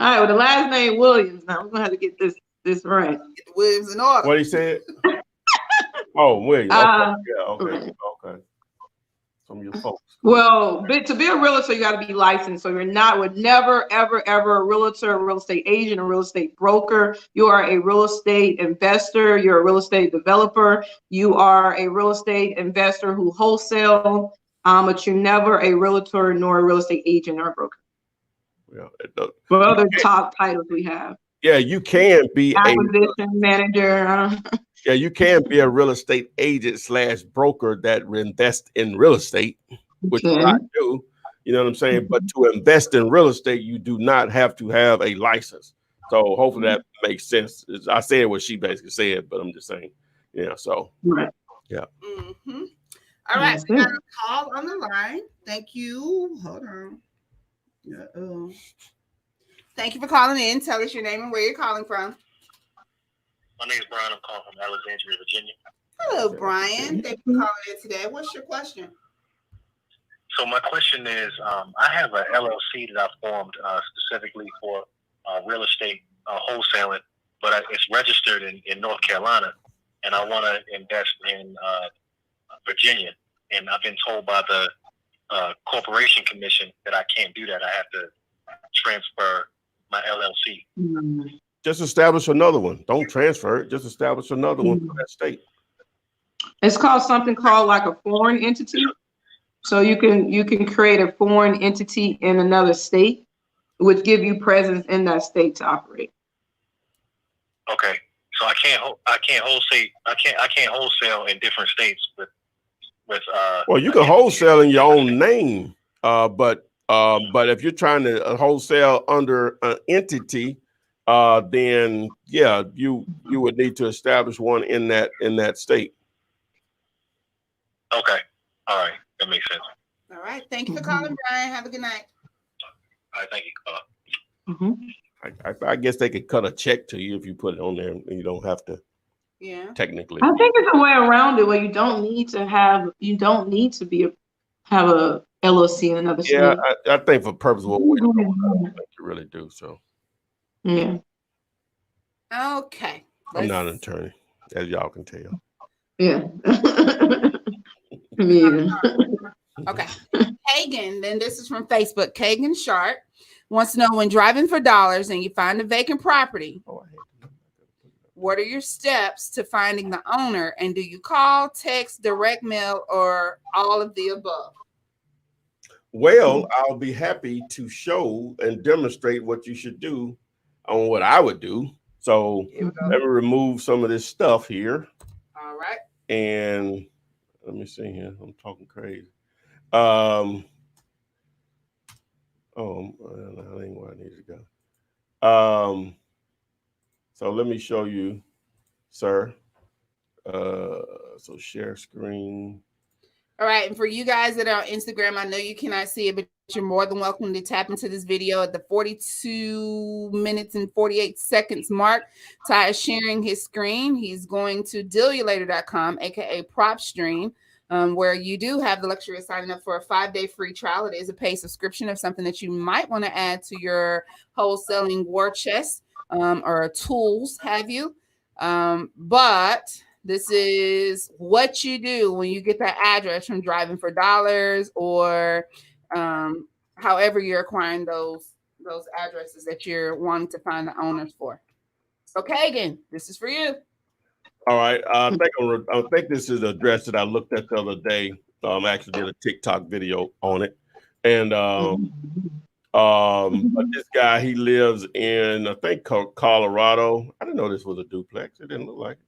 right. Well, the last name Williams. Now we're gonna have to get this right. Get the Williams in order. What he said? Oh, Williams. Okay. Some of your folks. Well, to be a realtor, you got to be licensed. So would never, ever a realtor, a real estate agent, a real estate broker. You are a real estate investor. You're a real estate developer. You are a real estate investor who wholesale, but you're never a realtor nor a real estate agent or a broker. Yeah. What other top titles we have? Yeah, you can be Acquisition manager. Yeah, you can be a real estate agent / broker that invest in real estate, which a lot do. You know what I'm saying? But to invest in real estate, you do not have to have a license. So hopefully that makes sense. I said what she basically said, but I'm just saying, yeah. So Right. yeah. Mm-hmm. All right, we got a call on the line. Thank you. Hold on. Uh-oh. Thank you for calling in. Tell us your name and where you're calling from. My name is Brian. I'm calling from Alexandria, Virginia. Hello, Brian. Thank you for calling in today. What's your question? So my question is, I have an LLC that I formed specifically for real estate wholesaling, but it's registered in North Carolina, and I want to invest in Virginia. And I've been told by the Corporation Commission that I can't do that. I have to transfer my LLC. Just establish another one. Don't transfer it. Just establish another one for that state. It's called something called like a foreign entity. So you can create a foreign entity in another state, which give you presence in that state to operate. Okay, so I can't wholesale in different states with. Well, you can wholesale in your own name, but if you're trying to wholesale under an entity, then yeah, you would need to establish one in that state. Okay, all right, that makes sense. All right, thank you for calling, Brian. Have a good night. All right, thank you. I guess they could cut a check to you if you put it on there, and you don't have to. Yeah. Technically. I think it's a way around it where you don't need to have a LLC in another state. Yeah, I think for purpose of what we're doing, I don't think you really do. So. Yeah. Okay. I'm not an attorney, as y'all can tell. Yeah. Me either. Okay. Kagan, then this is from Facebook. Kagan Sharp wants to know, when driving for dollars and you find a vacant property, what are your steps to finding the owner? And do you call, text, direct mail, or all of the above? Well, I'll be happy to show and demonstrate what you should do on what I would do. So let me remove some of this stuff here. All right. And let me see here. I'm talking crazy. That ain't where I need to go. So let me show you, sir. So share screen. All right. And for you guys that are on Instagram, I know you cannot see it, but you're more than welcome to tap into this video at the 42 minutes and 48 seconds mark. Ty is sharing his screen. He's going to dealulator.com, aka PropStream, where you do have the luxury of signing up for a 5-day free trial. It is a paid subscription of something that you might want to add to your wholesaling war chest, or tools, have you. But this is what you do when you get that address from driving for dollars, or however you're acquiring those addresses that you're wanting to find the owners for. So Kagan, this is for you. All right. I think this is the address that I looked at the other day. I actually did a TikTok video on it. And but this guy, he lives in, I think, Colorado. I didn't know this was a duplex. It didn't look like it.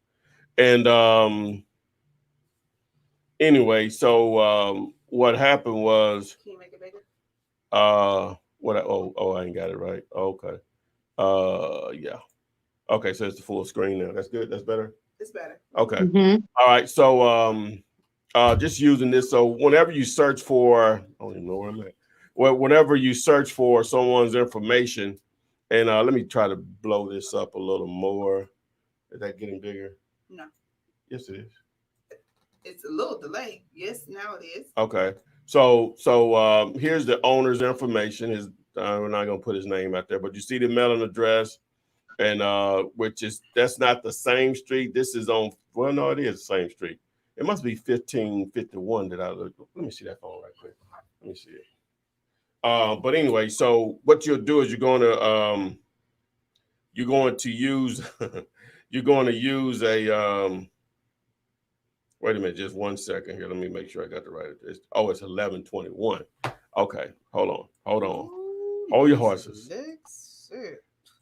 And anyway, so what happened was, Can you make it bigger? I ain't got it right. Okay. Yeah. Okay, so it's the full screen now. That's good. That's better. It's better. Okay. All right. So just using this. So whenever you search for, I don't even know where I'm at. Well, whenever you search for someone's information, and let me try to blow this up a little more. Is that getting bigger? No. Yes, it is. It's a little delayed. Yes, now it is. Okay. So here's the owner's information. We're not gonna put his name out there, but you see the mailing address, and that's not the same street. This is on. Well, no, it is the same street. It must be 1551 that I look. Let me see that phone right quick. Let me see it. But anyway, so what you'll do is you're going to use a wait a minute, just 1 second here. Let me make sure I got the right address. Oh, it's 1121. Okay, hold on. Ooh, All your horses.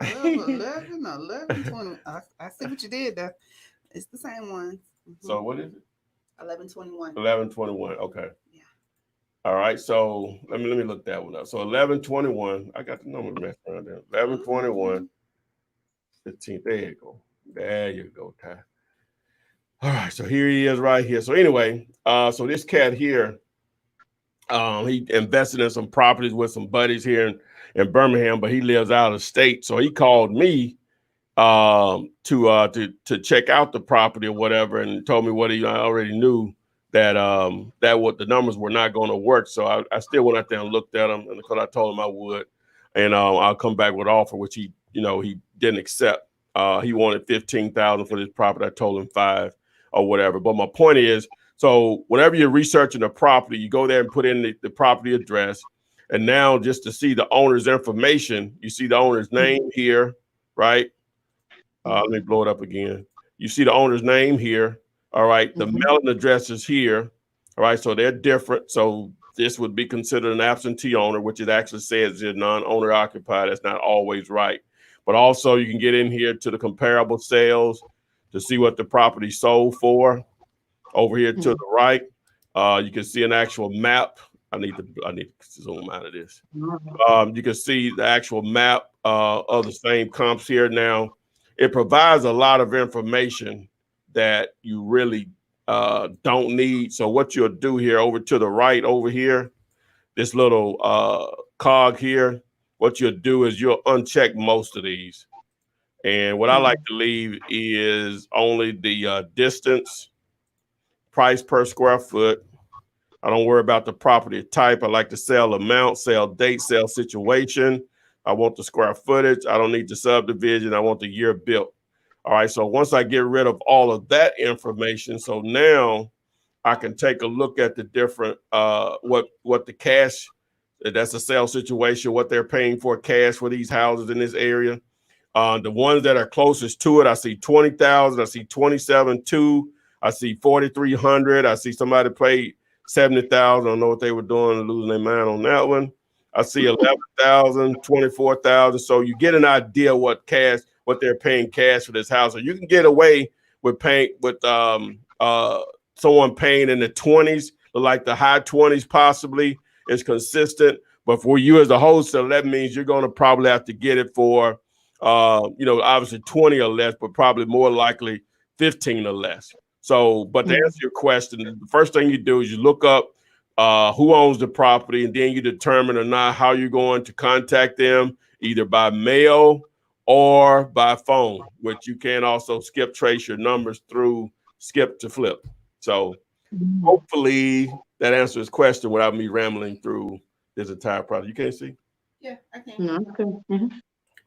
12, 11, 20. I see what you did there. It's the same one. So what is it? 1121. 1121. Okay. Yeah. All right. So let me look that one up. So 1121. I got the number messed around there. 1121. 15th. There you go. There you go, Ty. All right. So here he is right here. So anyway, so this cat here, he invested in some properties with some buddies here in Birmingham, but he lives out of state. So he called me to check out the property or whatever, and told me what he already knew that what the numbers were not going to work. So I still went out there and looked at them, and because I told him I would, and I'll come back with an offer, which he didn't accept. He wanted $15,000 for this property. I told him $5,000 or whatever. But my point is, so whenever you're researching a property, you go there and put in the property address, and now just to see the owner's information, you see the owner's name here, right? Let me blow it up again. You see the owner's name here. All right. The mailing address is here. All right. So they're different. So this would be considered an absentee owner, which it actually says is non-owner occupied. That's not always right. But also you can get in here to the comparable sales to see what the property sold for. Over here to the right, you can see an actual map. I need to zoom out of this. You can see the actual map of the same comps here. Now, it provides a lot of information that you really don't need. So what you'll do here over to the right over here, this little cog here, what you'll do is you'll uncheck most of these. And what I like to leave is only the distance, price per square foot. I don't worry about the property type. I like the sale amount, sale date, sale situation. I want the square footage. I don't need the subdivision. I want the year built. All right. So once I get rid of all of that information, so now I can take a look at the different what the cash, that's a sale situation, what they're paying for cash for these houses in this area. The ones that are closest to it, I see 20,000. I see 27.2. I see 4,300. I see somebody paid 70,000. I don't know what they were doing, losing their mind on that one. I see 11,000, 24,000. So you get an idea what they're paying cash for this house. So you can get away with paying with someone paying in the 20s, like the high 20s possibly is consistent. But for you as a wholesaler, that means you're going to probably have to get it for obviously 20 or less, but probably more likely 15 or less. So, but to answer your question, the first thing you do is you look up who owns the property, and then you determine or not how you're going to contact them, either by mail or by phone, which you can also skip trace your numbers through skip to flip. So hopefully that answers his question without me rambling through this entire process. You can't see? Yeah, I can. No, okay.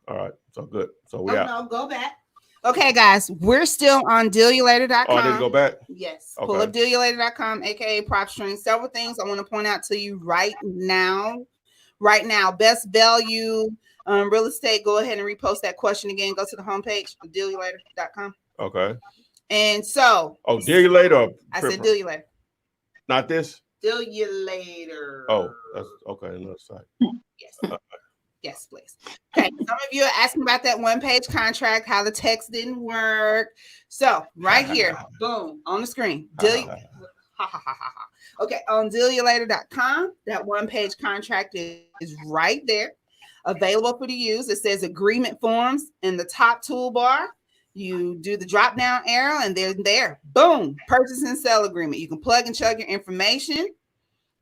All right. So good. So we out. No, go back. Okay, guys, we're still on dealulator.com. Oh, I didn't go back? Yes. Okay. Pull up dealulator.com, aka PropStream. Several things I want to point out to you right now. Right now, best value real estate. Go ahead and repost that question again. Go to the homepage, dealulator.com. Okay. And so. Oh, Dealulator. I said Dealulator. Not this? Dealulator. Oh, that's okay. Another site. Yes. Yes, please. Okay. Some of you are asking about that one-page contract, how the text didn't work. So right here, boom, on the screen. Okay, on dealulator.com, that one-page contract is right there, available for you to use. It says agreement forms in the top toolbar. You do the drop-down arrow, and they're there. Boom, purchase and sell agreement. You can plug and chug your information.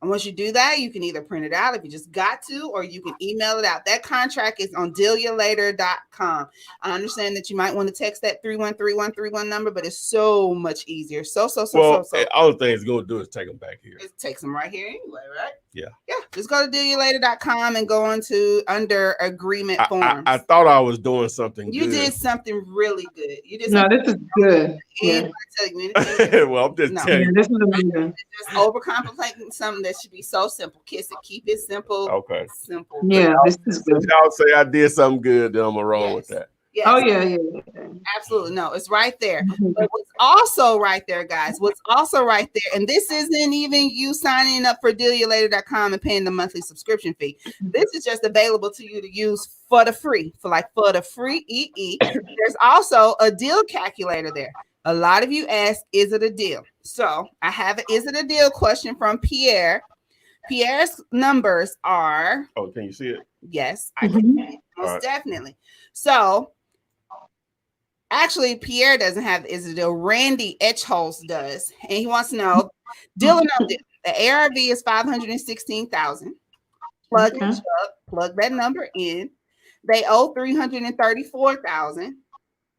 And once you do that, you can either print it out if you just got to, or you can email it out. That contract is on dealulator.com. I understand that you might want to text that 313131 number, but it's so much easier. So. All the thing it's going to do is take them back here. It takes them right here anyway, right? Yeah. Yeah. Just go to dealulator.com and go under agreement forms. I thought I was doing something You good. did something really good. You did No, this is good. Yeah. I tell you anything. Well, I'm just telling you. This is amazing. Just overcomplicating something that should be so simple. Kiss it. Keep it simple. Okay. Simple. Yeah, this is good. If y'all say I did something good, then I'm going to roll with that. Yes. Oh yeah. Absolutely. No, it's right there. But what's also right there, guys, what's also right there, and this isn't even you signing up for dealyourlater.com and paying the monthly subscription fee. This is just available to you to use for the free, for the free EE. There's also a deal calculator there. A lot of you ask, is it a deal? So I have an is it a deal question from Pierre. Pierre's numbers are. Oh, can you see it? Yes, I can. Most definitely. So actually, Pierre doesn't have the is it a deal. Randy Etchholz does, and he wants to know deal or no deal. The ARV is 516,000. Plug that number in. They owe 334,000.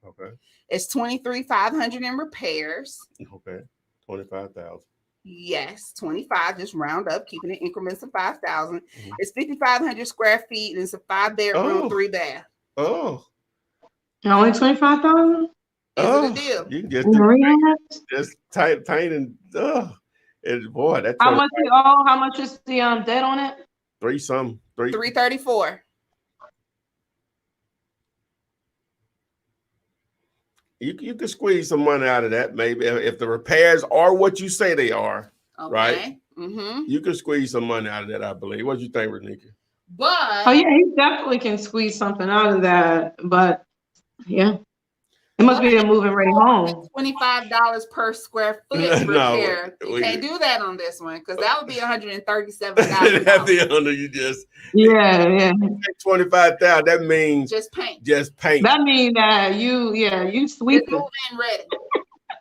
Okay. It's 23,500 in repairs. Okay. 25,000. Yes, 25. Just round up, keeping it increments of 5,000. It's 5,500 square feet, and it's a 5-bedroom, 3-bath. Oh. Only 25,000. Is it a deal? You can just tight and and boy, that's how much you owe? How much is the debt on it? 334. You can squeeze some money out of that, maybe if the repairs are what you say they are, right? You can squeeze some money out of that, I believe. What do you think, Renika? But he definitely can squeeze something out of that. But yeah, it must be a moving right home. $25 per square foot repair. You can't do that on this one because that would be $137,000. That'd be under you just. Yeah. 25,000. That means just paint. That means that you sweep it. Move in ready.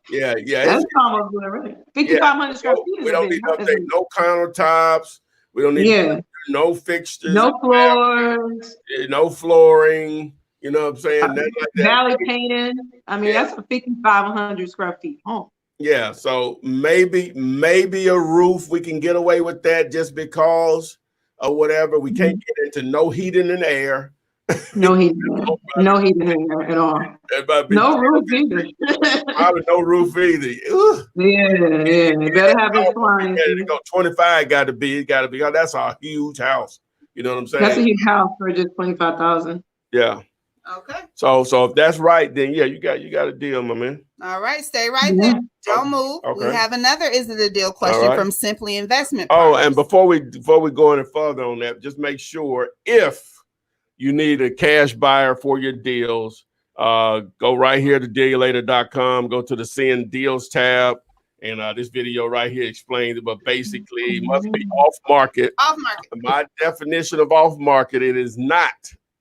Yeah. That's almost ready. 5,500 square feet. We don't need to update no countertops. We don't need no fixtures. No floors. No flooring. You know what I'm saying? Nothing like that. Valley painting. I mean, that's a 5,500 square feet home. Yeah, so maybe a roof, we can get away with that just because or whatever. We can't get into no heating and air. No heating and air at all. No roof either. Probably no roof either. Yeah. Better have it flying. 25 got to be. That's a huge house. You know what I'm saying? That's a huge house for just 25,000. Yeah. Okay. So if that's right, then yeah, you got a deal, my man. All right, stay right there. Don't move. Okay. We have another is it a deal question from Simply Investment. And before we go any further on that, just make sure if you need a cash buyer for your deals, go right here to dealyourlater.com, go to the Send Deals tab, and this video right here explains it, but basically it must be off market. My definition of off market, it is not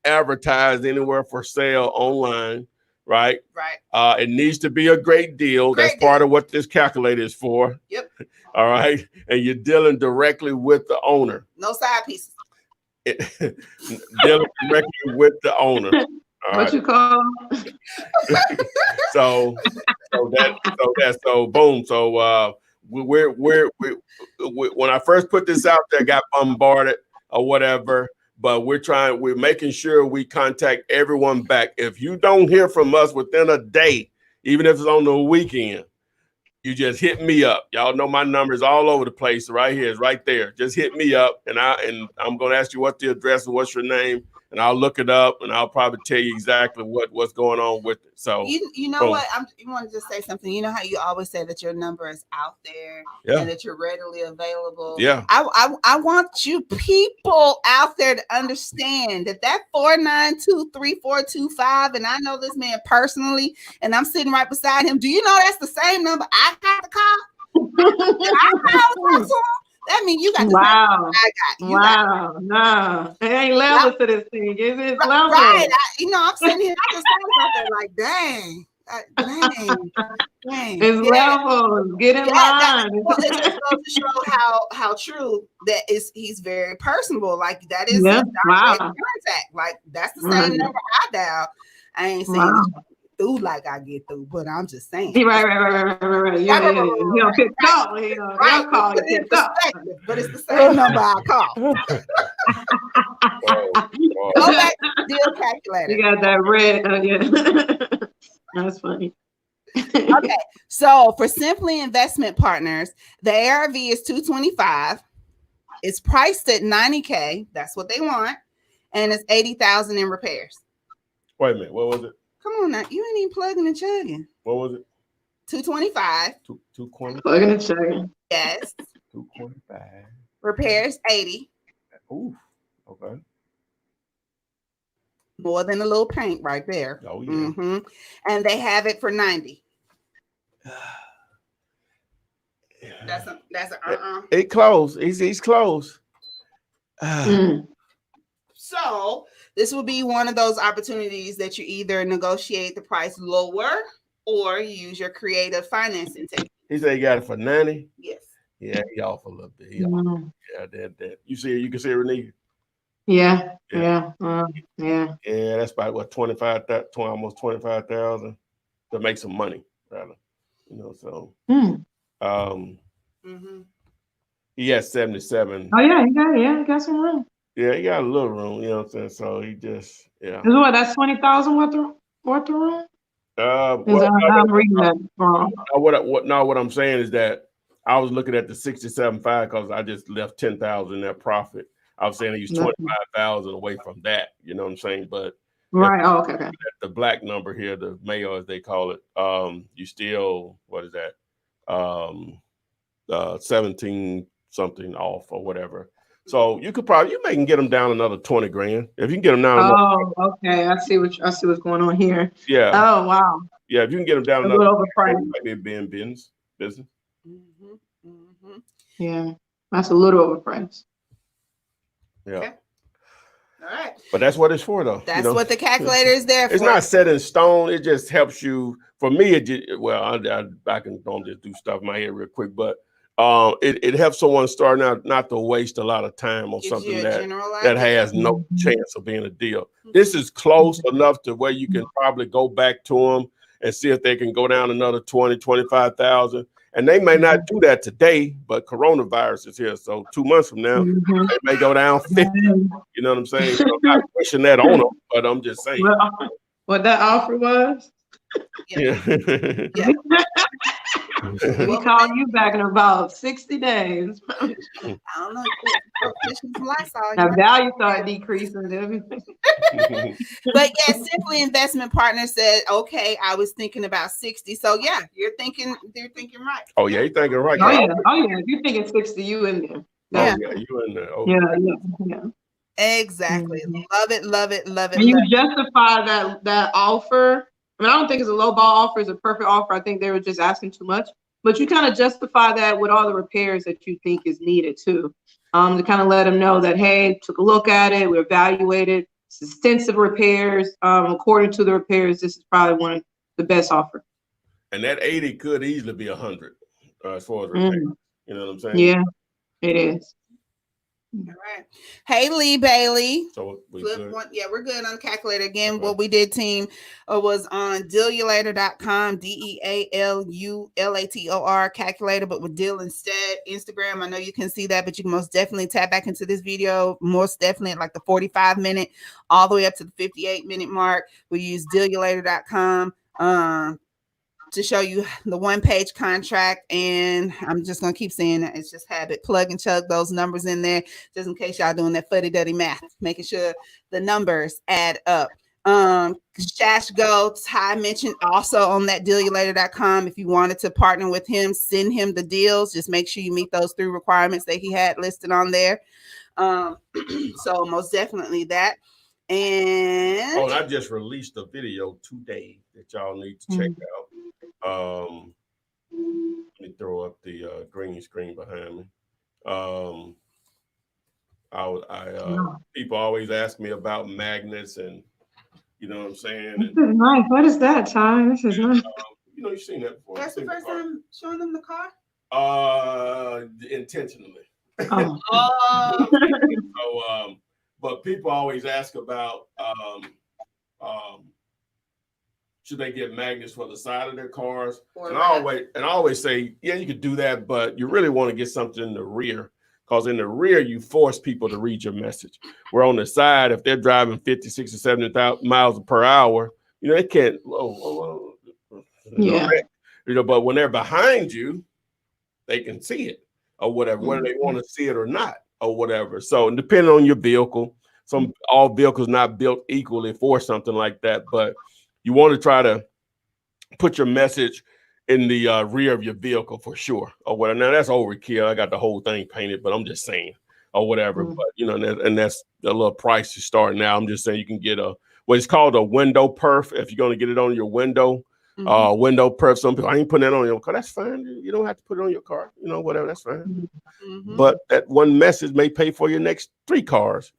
advertised anywhere for sale online, right? It needs to be a great deal. That's part of what this calculator is for. Yep. All right. And you're dealing directly with the owner. No side pieces. Dealing directly with the owner. What you call? So boom. So we're when I first put this out there, got bombarded or whatever. But we're making sure we contact everyone back. If you don't hear from us within a day, even if it's on the weekend, you just hit me up. Y'all know my number is all over the place. Right here, it's right there. Just hit me up, and I'm going to ask you what's the address and what's your name, and I'll look it up, and I'll probably tell you exactly what's going on with it. So you know what? You wanted to say something. You know how you always say that your number is out there and that you're readily available. Yeah. I want you people out there to understand that 492-3425, and I know this man personally, and I'm sitting right beside him. Do you know that's the same number I got to call? That means you got the wow. I got. No. It ain't level to this thing. It's level. Right. I'm sitting here. I just thought about that like, dang. It's levels. Get in line. It just goes to show how true that is. He's very personable. Like that is contact. Like that's the same number I dial. I ain't saying through like I get through, but I'm just saying. Right. Yeah. You don't pick up. You don't call. You pick up. But it's the same number I call. Go back to the deal calculator. You got that red. That's funny. Okay, so for Simply Investment Partners, the ARV is $225. It's priced at $90K. That's what they want, and it's $80,000 in repairs. Wait a minute, what was it? Come on now, you ain't even plugging and chugging. What was it? 225. 220. Plugging and chugging. Yes. 225. Repairs 80. Ooh. Okay. More than a little paint right there. Oh yeah. Mm-hmm. And they have it for 90. That's a It close. He's close. So this will be one of those opportunities that you either negotiate the price lower or you use your creative financing technique. He said he got it for 90. Yes. Yeah, he off a little bit. Yeah, that. You see it? You can see it, Renee? Yeah. Yeah, That's about what, 25, almost 25,000 to make some money, rather. So he has 77. Oh yeah, he got some room. Yeah, he got a little room, you know what I'm saying? So he just Is what, that's 20,000 worth of room? I'm reading that wrong. What I'm saying is that I was looking at the 67.5 because I just left 10,000 in that profit. I was saying he was 25,000 away from that. You know what I'm saying? But right. Oh, okay. The black number here, the mayo as they call it, you still, what is that? 17 something off or whatever. So you may can get them down another 20 grand if you can get them down. Okay. I see what's going on here. Yeah. Oh wow. Yeah, if you can get them down a little overpriced, might be business. Yeah, that's a little overpriced. Yeah. Okay. All right. But that's what it's for, though. That's what the calculator is there for. It's not set in stone. It just helps you. For me, I can don't just do stuff in my head real quick, but it helps someone starting out not to waste a lot of time on something that has no chance of being a deal. This is close enough to where you can probably go back to them and see if they can go down another 20, 25,000. And they may not do that today, but coronavirus is here. So 2 months from now, they may go down 50. You know what I'm saying? So I'm not pushing that on them, but I'm just saying. What that offer was? Yeah. We call you back in about 60 days. I don't know. Now value started decreasing and everything. But yes, Simply Investment Partner said, okay, I was thinking about 60. So yeah, you're thinking right. Oh yeah, you're thinking right. Oh yeah. If you're thinking 60, you in there. Yeah, you in there. Oh, yeah. Exactly. Love it. And you justify that offer. I mean, I don't think it's a low ball offer, it's a perfect offer. I think they were just asking too much. But you kind of justify that with all the repairs that you think is needed too. To kind of let them know that, hey, took a look at it, we evaluated, it's extensive repairs. According to the repairs, this is probably one of the best offers. And that 80 could easily be 100 as far as repairs. You know what I'm saying? Yeah, it is. All right. Hey, Lee Bailey. So we're good on the calculator. Again, okay. What we did, team, was on dealulator.com, DEALULATOR calculator, but with deal instead. Instagram, I know you can see that, but you can most definitely tap back into this video, most definitely at like the 45-minute, all the way up to the 58-minute mark. We use dealulator.com to show you the one-page contract, and I'm just gonna keep saying that it's just habit. Plug and chug those numbers in there, just in case y'all doing that fuddy-duddy math, making sure the numbers add up. Shash Go, Ty mentioned also on that dealulator.com. If you wanted to partner with him, send him the deals. Just make sure you meet those 3 requirements that he had listed on there. So most definitely that. And I just released a video today that y'all need to check out. Let me throw up the green screen behind me. People always ask me about magnets, and you know what I'm saying. This is nice. What is that, Ty? This is nice. You've seen that before. That's the first time showing them the car. Intentionally. Oh. So, but people always ask about should they get magnets for the side of their cars? And I always say, yeah, you could do that, but you really want to get something in the rear, because in the rear, you force people to read your message. Where on the side, if they're driving 50, 60, 70 miles per hour, they can't. Yeah. But when they're behind you, they can see it or whatever, whether they want to see it or not or whatever. So depending on your vehicle, all vehicles not built equally for something like that, but you want to try to put your message in the rear of your vehicle for sure, or whatever. Now that's overkill. I got the whole thing painted, but I'm just saying, or whatever. But you know, and that's a little pricey starting now. I'm just saying you can get what it's called a window perf if you're going to get it on your window. Window perf. Some people, I ain't putting that on your car. That's fine. You don't have to put it on your car. You know, whatever. That's fine. But that one message may pay for your next 3 cars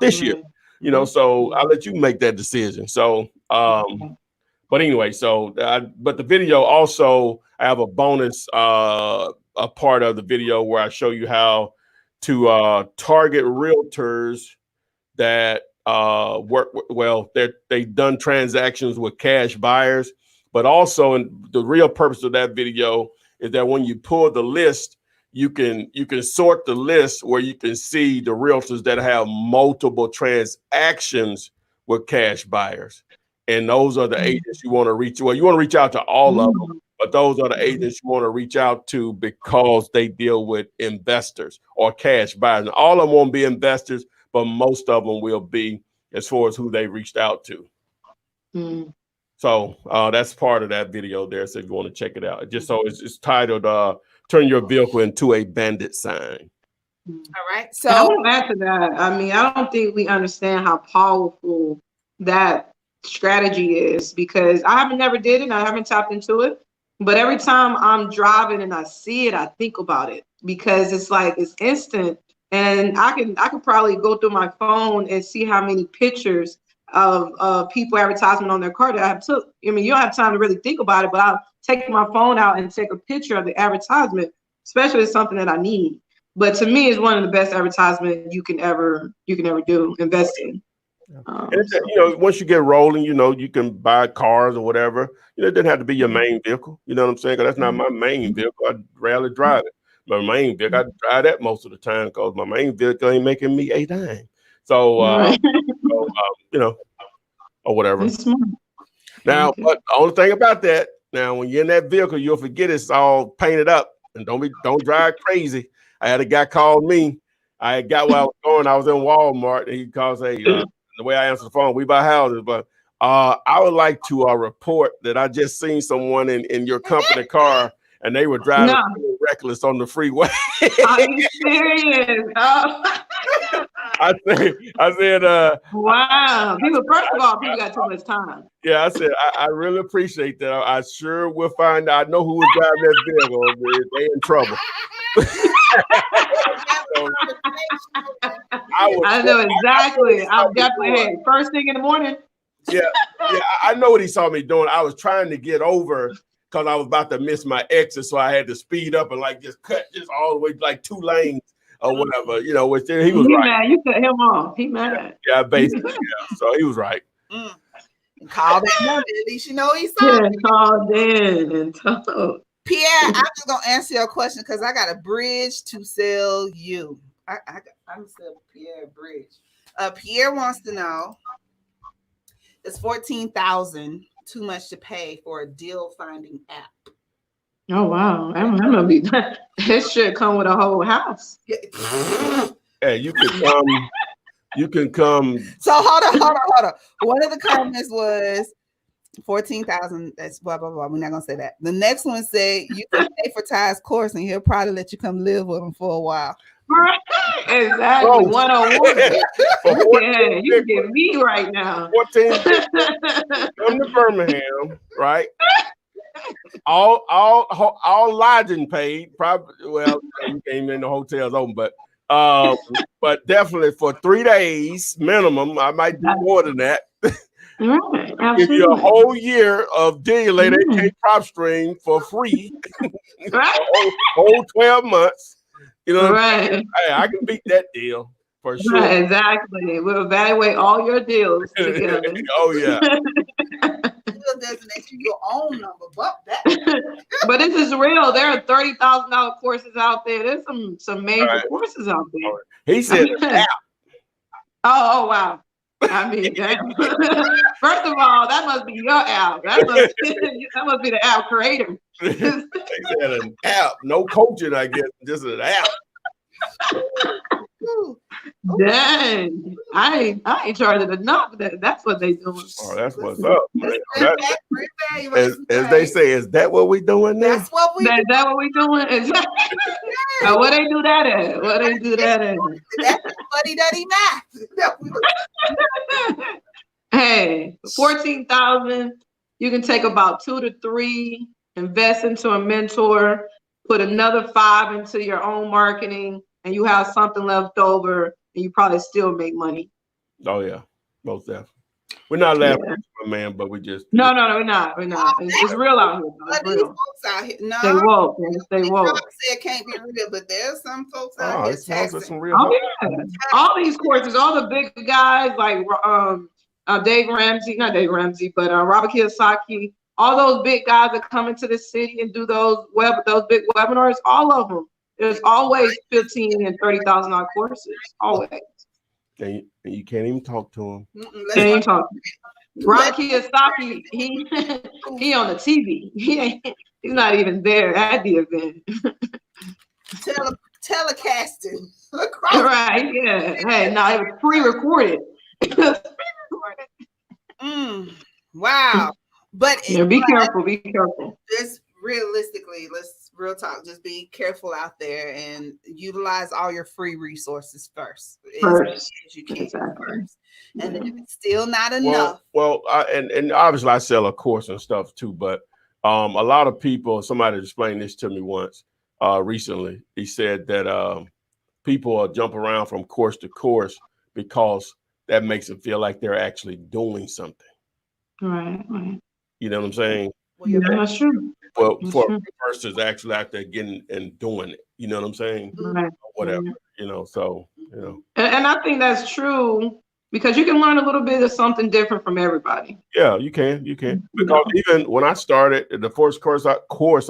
this year. You know, so I'll let you make that decision. So, but anyway, so but the video also, I have a bonus a part of the video where I show you how to target realtors that work well. They've done transactions with cash buyers, but also, and the real purpose of that video is that when you pull the list, you can sort the list where you can see the realtors that have multiple transactions with cash buyers. And those are the agents you want to reach. Well, you want to reach out to all of them, but those are the agents you want to reach out to because they deal with investors or cash buyers. And all of them won't be investors, but most of them will be as far as who they reached out to. So that's part of that video there. So if you want to check it out, just so it's titled "Turn Your Vehicle into a Bandit Sign." All right. So I want to add to that. I mean, I don't think we understand how powerful that strategy is, because I never did it and I haven't tapped into it. But every time I'm driving and I see it, I think about it, because it's like it's instant. And I could probably go through my phone and see how many pictures of people advertising on their car that I have took. I mean, you don't have time to really think about it, but I'll take my phone out and take a picture of the advertisement, especially if it's something that I need. But to me, it's one of the best advertisements you can ever do, invest in. You know, once you get rolling, you know, you can buy cars or whatever. You know, it doesn't have to be your main vehicle. You know what I'm saying? 'Cause that's not my main vehicle. I rarely drive it. My main vehicle, I drive that most of the time because my main vehicle ain't making me a dime. So, you know, or whatever. Now, but the only thing about that, now when you're in that vehicle, you'll forget it's all painted up, and don't drive crazy. I had a guy call me. I got where I was going. I was in Walmart, and he calls, "Hey, the way I answer the phone, we buy houses, but I would like to report that I just seen someone in your company car, and they were driving reckless on the freeway." Are you serious? I said, wow. First of all, people got too much time. Yeah, I said, I really appreciate that. I sure will find out. I know who was driving that vehicle. They in trouble. I know exactly. I'm definitely first thing in the morning. Yeah, I know what he saw me doing. I was trying to get over because I was about to miss my exit, so I had to speed up and like just cut just all the way like 2 lanes or whatever. You know, which he was right. Mad. You cut him off. He mad. Yeah, basically. Yeah. So he was right. Call that number. At least you know he's sorry. Called in and told. Pierre, I'm just gonna answer your question because I got a bridge to sell you. I'm gonna sell Pierre a bridge. Pierre wants to know, is $14,000 too much to pay for a deal finding app? Oh wow, I'm gonna be that. It should come with a whole house. Hey, you can come. So hold on. One of the comments was 14,000. That's blah blah blah. We're not gonna say that. The next one said you can pay for Ty's course, and he'll probably let you come live with him for a while. Right. Exactly. 101. Yeah, you get me right now. 14. Come to Birmingham, right? All lodging paid. Probably. Well, you came in the hotels open, but definitely for 3 days minimum. I might do more than that. Right, give you a whole year of Dilly 8K prop stream for free. Right. whole 12 months. You know, right. Hey, I can beat that deal for sure. Right, exactly. We'll evaluate all your deals together. Oh yeah. Designate you your own number, but but this is real. There are $30,000 courses out there. There's some major courses out there. He said app. Oh wow. I mean, damn. First of all, that must be your app. That must be the app creator. They said an app, no coaching, I guess, just an app. Dang, I ain't charging enough. That's what they doing. Oh, that's what's up, man. As Right? they say, is that what we doing now? That's what we do. That what we doing? What they do that at? What they do that at? That's funny that he math. Hey, 14,000. You can take about 2 to 3, invest into a mentor, put another 5 into your own marketing, and you have something left over, and you probably still make money. Oh yeah, most definitely. We're not laughing at you, man, but we just No, we're not. It's real out here. It's These real. folks out here, no, Stay woke, man. Stay woke. say it can't be real, but there's some folks out here it sounds like taxing. some real. Oh yeah, all these courses, all the big guys like Dave Ramsey, not Dave Ramsey, but Robert Kiyosaki, all those big guys that come into the city and do those big webinars, all of them. There's always $15,000 and $30,000 courses, always. And you can't even talk to him. Can't even talk. Robert Kiyosaki, he on the TV. He's not even there at the event. Telecasting. Right, yeah. Hey, no, it was pre-recorded. Wow. But yeah, be careful. Just realistically, let's real talk. Just be careful out there and utilize all your free resources first. As you can first. And then if it's still not enough. Well, and obviously I sell a course and stuff too, but a lot of people, somebody explained this to me once recently. He said that people jump around from course to course because that makes them feel like they're actually doing something. Right. You know what I'm saying? Well, yeah, that's true. Well, for a person is actually out there getting and doing it. You know what I'm saying? Right. Whatever. You know, so, you know. And I think that's true because you can learn a little bit of something different from everybody. Yeah, you can. Because even when I started, the first course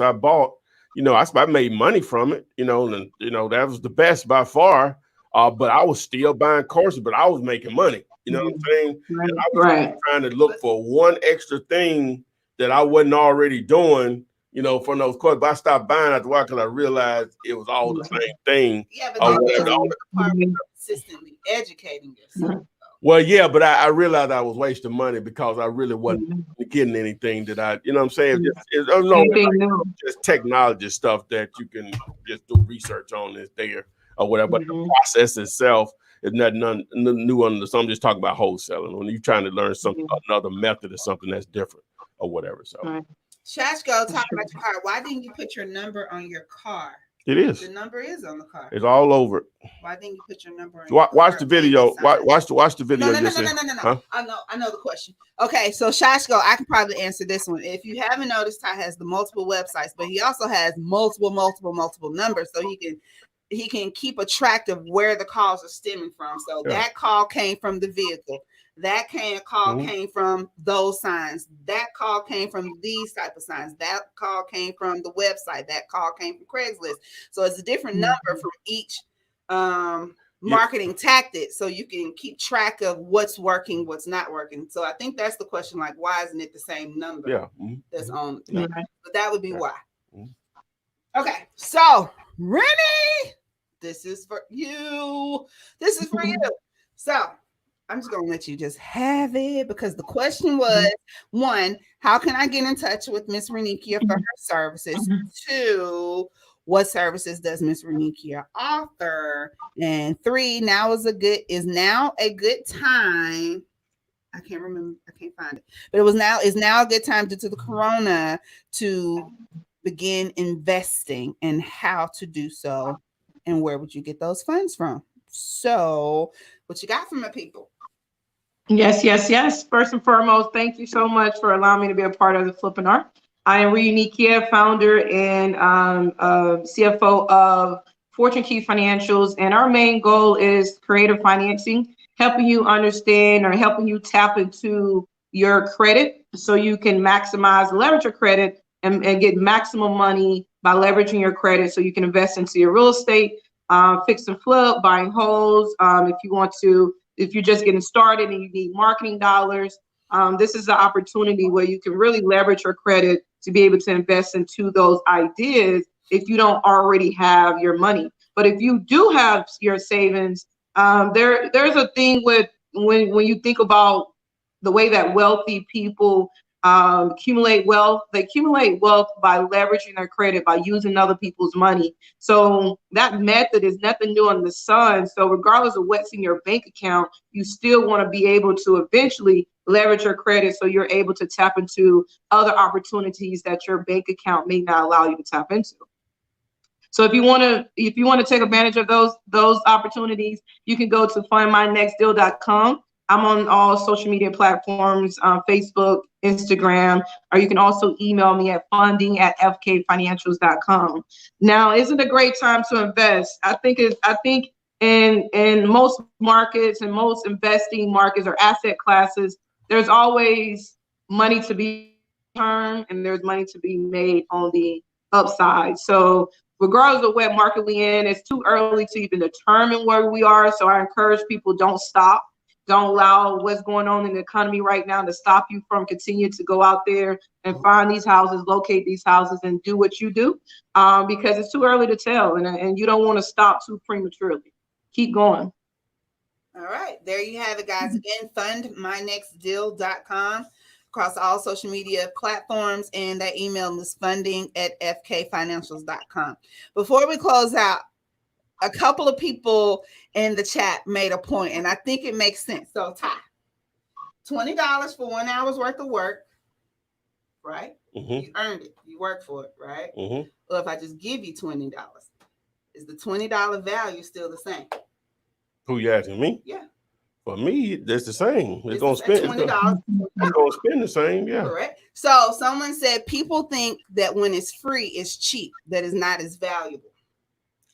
I bought, you know, I made money from it, you know, and, you know, that was the best by far. But I was still buying courses, but I was making money. You know what I'm saying? Right. And I was trying to look for one extra thing that I wasn't already doing, you know, from those courses. But I stopped buying after a while because I realized it was all the same thing. Yeah, but you're consistently educating yourself. Well, yeah, but I realized I was wasting money because I really wasn't getting anything that I, you know what I'm saying? Just technology stuff that you can just do research on is there or whatever. But the process itself is nothing new under the sun. I'm just talking about wholesaling. When you're trying to learn something, another method or something that's different or whatever. So, Shashko, talk about your car. Why didn't you put your number on your car? It is. The number is on the car. It's all over it. Why didn't you put your number on Watch the video. Watch the video. No. Huh? I know the question. Okay, so Shashko, I can probably answer this one. If you haven't noticed, Ty has the multiple websites, but he also has multiple numbers, so he can keep a track of where the calls are stemming from. So that call came from the vehicle. That call came from those signs. That call came from these type of signs. That call came from the website. That call came from Craigslist. So it's a different number from each marketing tactic, so you can keep track of what's working, what's not working. So I think that's the question, like, why isn't it the same number that's on? But that would be why. Okay, so Rennie, this is for you. So I'm just going to let you just have it because the question was, 1, how can I get in touch with Miss Renikia for her services? 2, what services does Miss Renikia offer? And 3, now is now a good time. I can't remember. I can't find it. But is now a good time due to the corona to begin investing, and how to do so, and where would you get those funds from? So what you got from my people? Yes. First and foremost, thank you so much for allowing me to be a part of the Flippinar. I am Renikia, founder and CFO of Fortune Key Financials, and our main goal is creative financing, helping you understand or helping you tap into your credit so you can leverage your credit and get maximum money by leveraging your credit so you can invest into your real estate, fix and flip, buying homes. If you're just getting started and you need marketing dollars, this is the opportunity where you can really leverage your credit to be able to invest into those ideas if you don't already have your money. But if you do have your savings, There's a thing with when you think about the way that wealthy people accumulate wealth. They accumulate wealth by leveraging their credit, by using other people's money. So that method is nothing new under the sun. So regardless of what's in your bank account, you still want to be able to eventually leverage your credit so you're able to tap into other opportunities that your bank account may not allow you to tap into. So if you want to take advantage of those opportunities, you can go to findmynextdeal.com. I'm on all social media platforms, Facebook, Instagram, or you can also email me at funding@fkfinancials.com. Now, isn't it a great time to invest? I think in most markets and most investing markets or asset classes, there's always money to be earned and there's money to be made on the upside. So regardless of what market we in, it's too early to even determine where we are. So I encourage people, don't stop. Don't allow what's going on in the economy right now to stop you from continuing to go out there and find these houses, locate these houses, and do what you do, because it's too early to tell, and you don't want to stop too prematurely. Keep going. All right, there you have it, guys. Again, fundmynextdeal.com across all social media platforms, and that email is funding@fkfinancials.com. Before we close out, a couple of people in the chat made a point, and I think it makes sense. So, Ty, $20 for 1 hour's worth of work, right? Mm-hmm. You earned it. You worked for it, right? Mm-hmm. Well, if I just give you $20, is the $20 value still the same? Who you asking me? Yeah. For me, that's the same. It's gonna spend $20. It's gonna spend the same, yeah. Correct. So someone said people think that when it's free, it's cheap, that is not as valuable.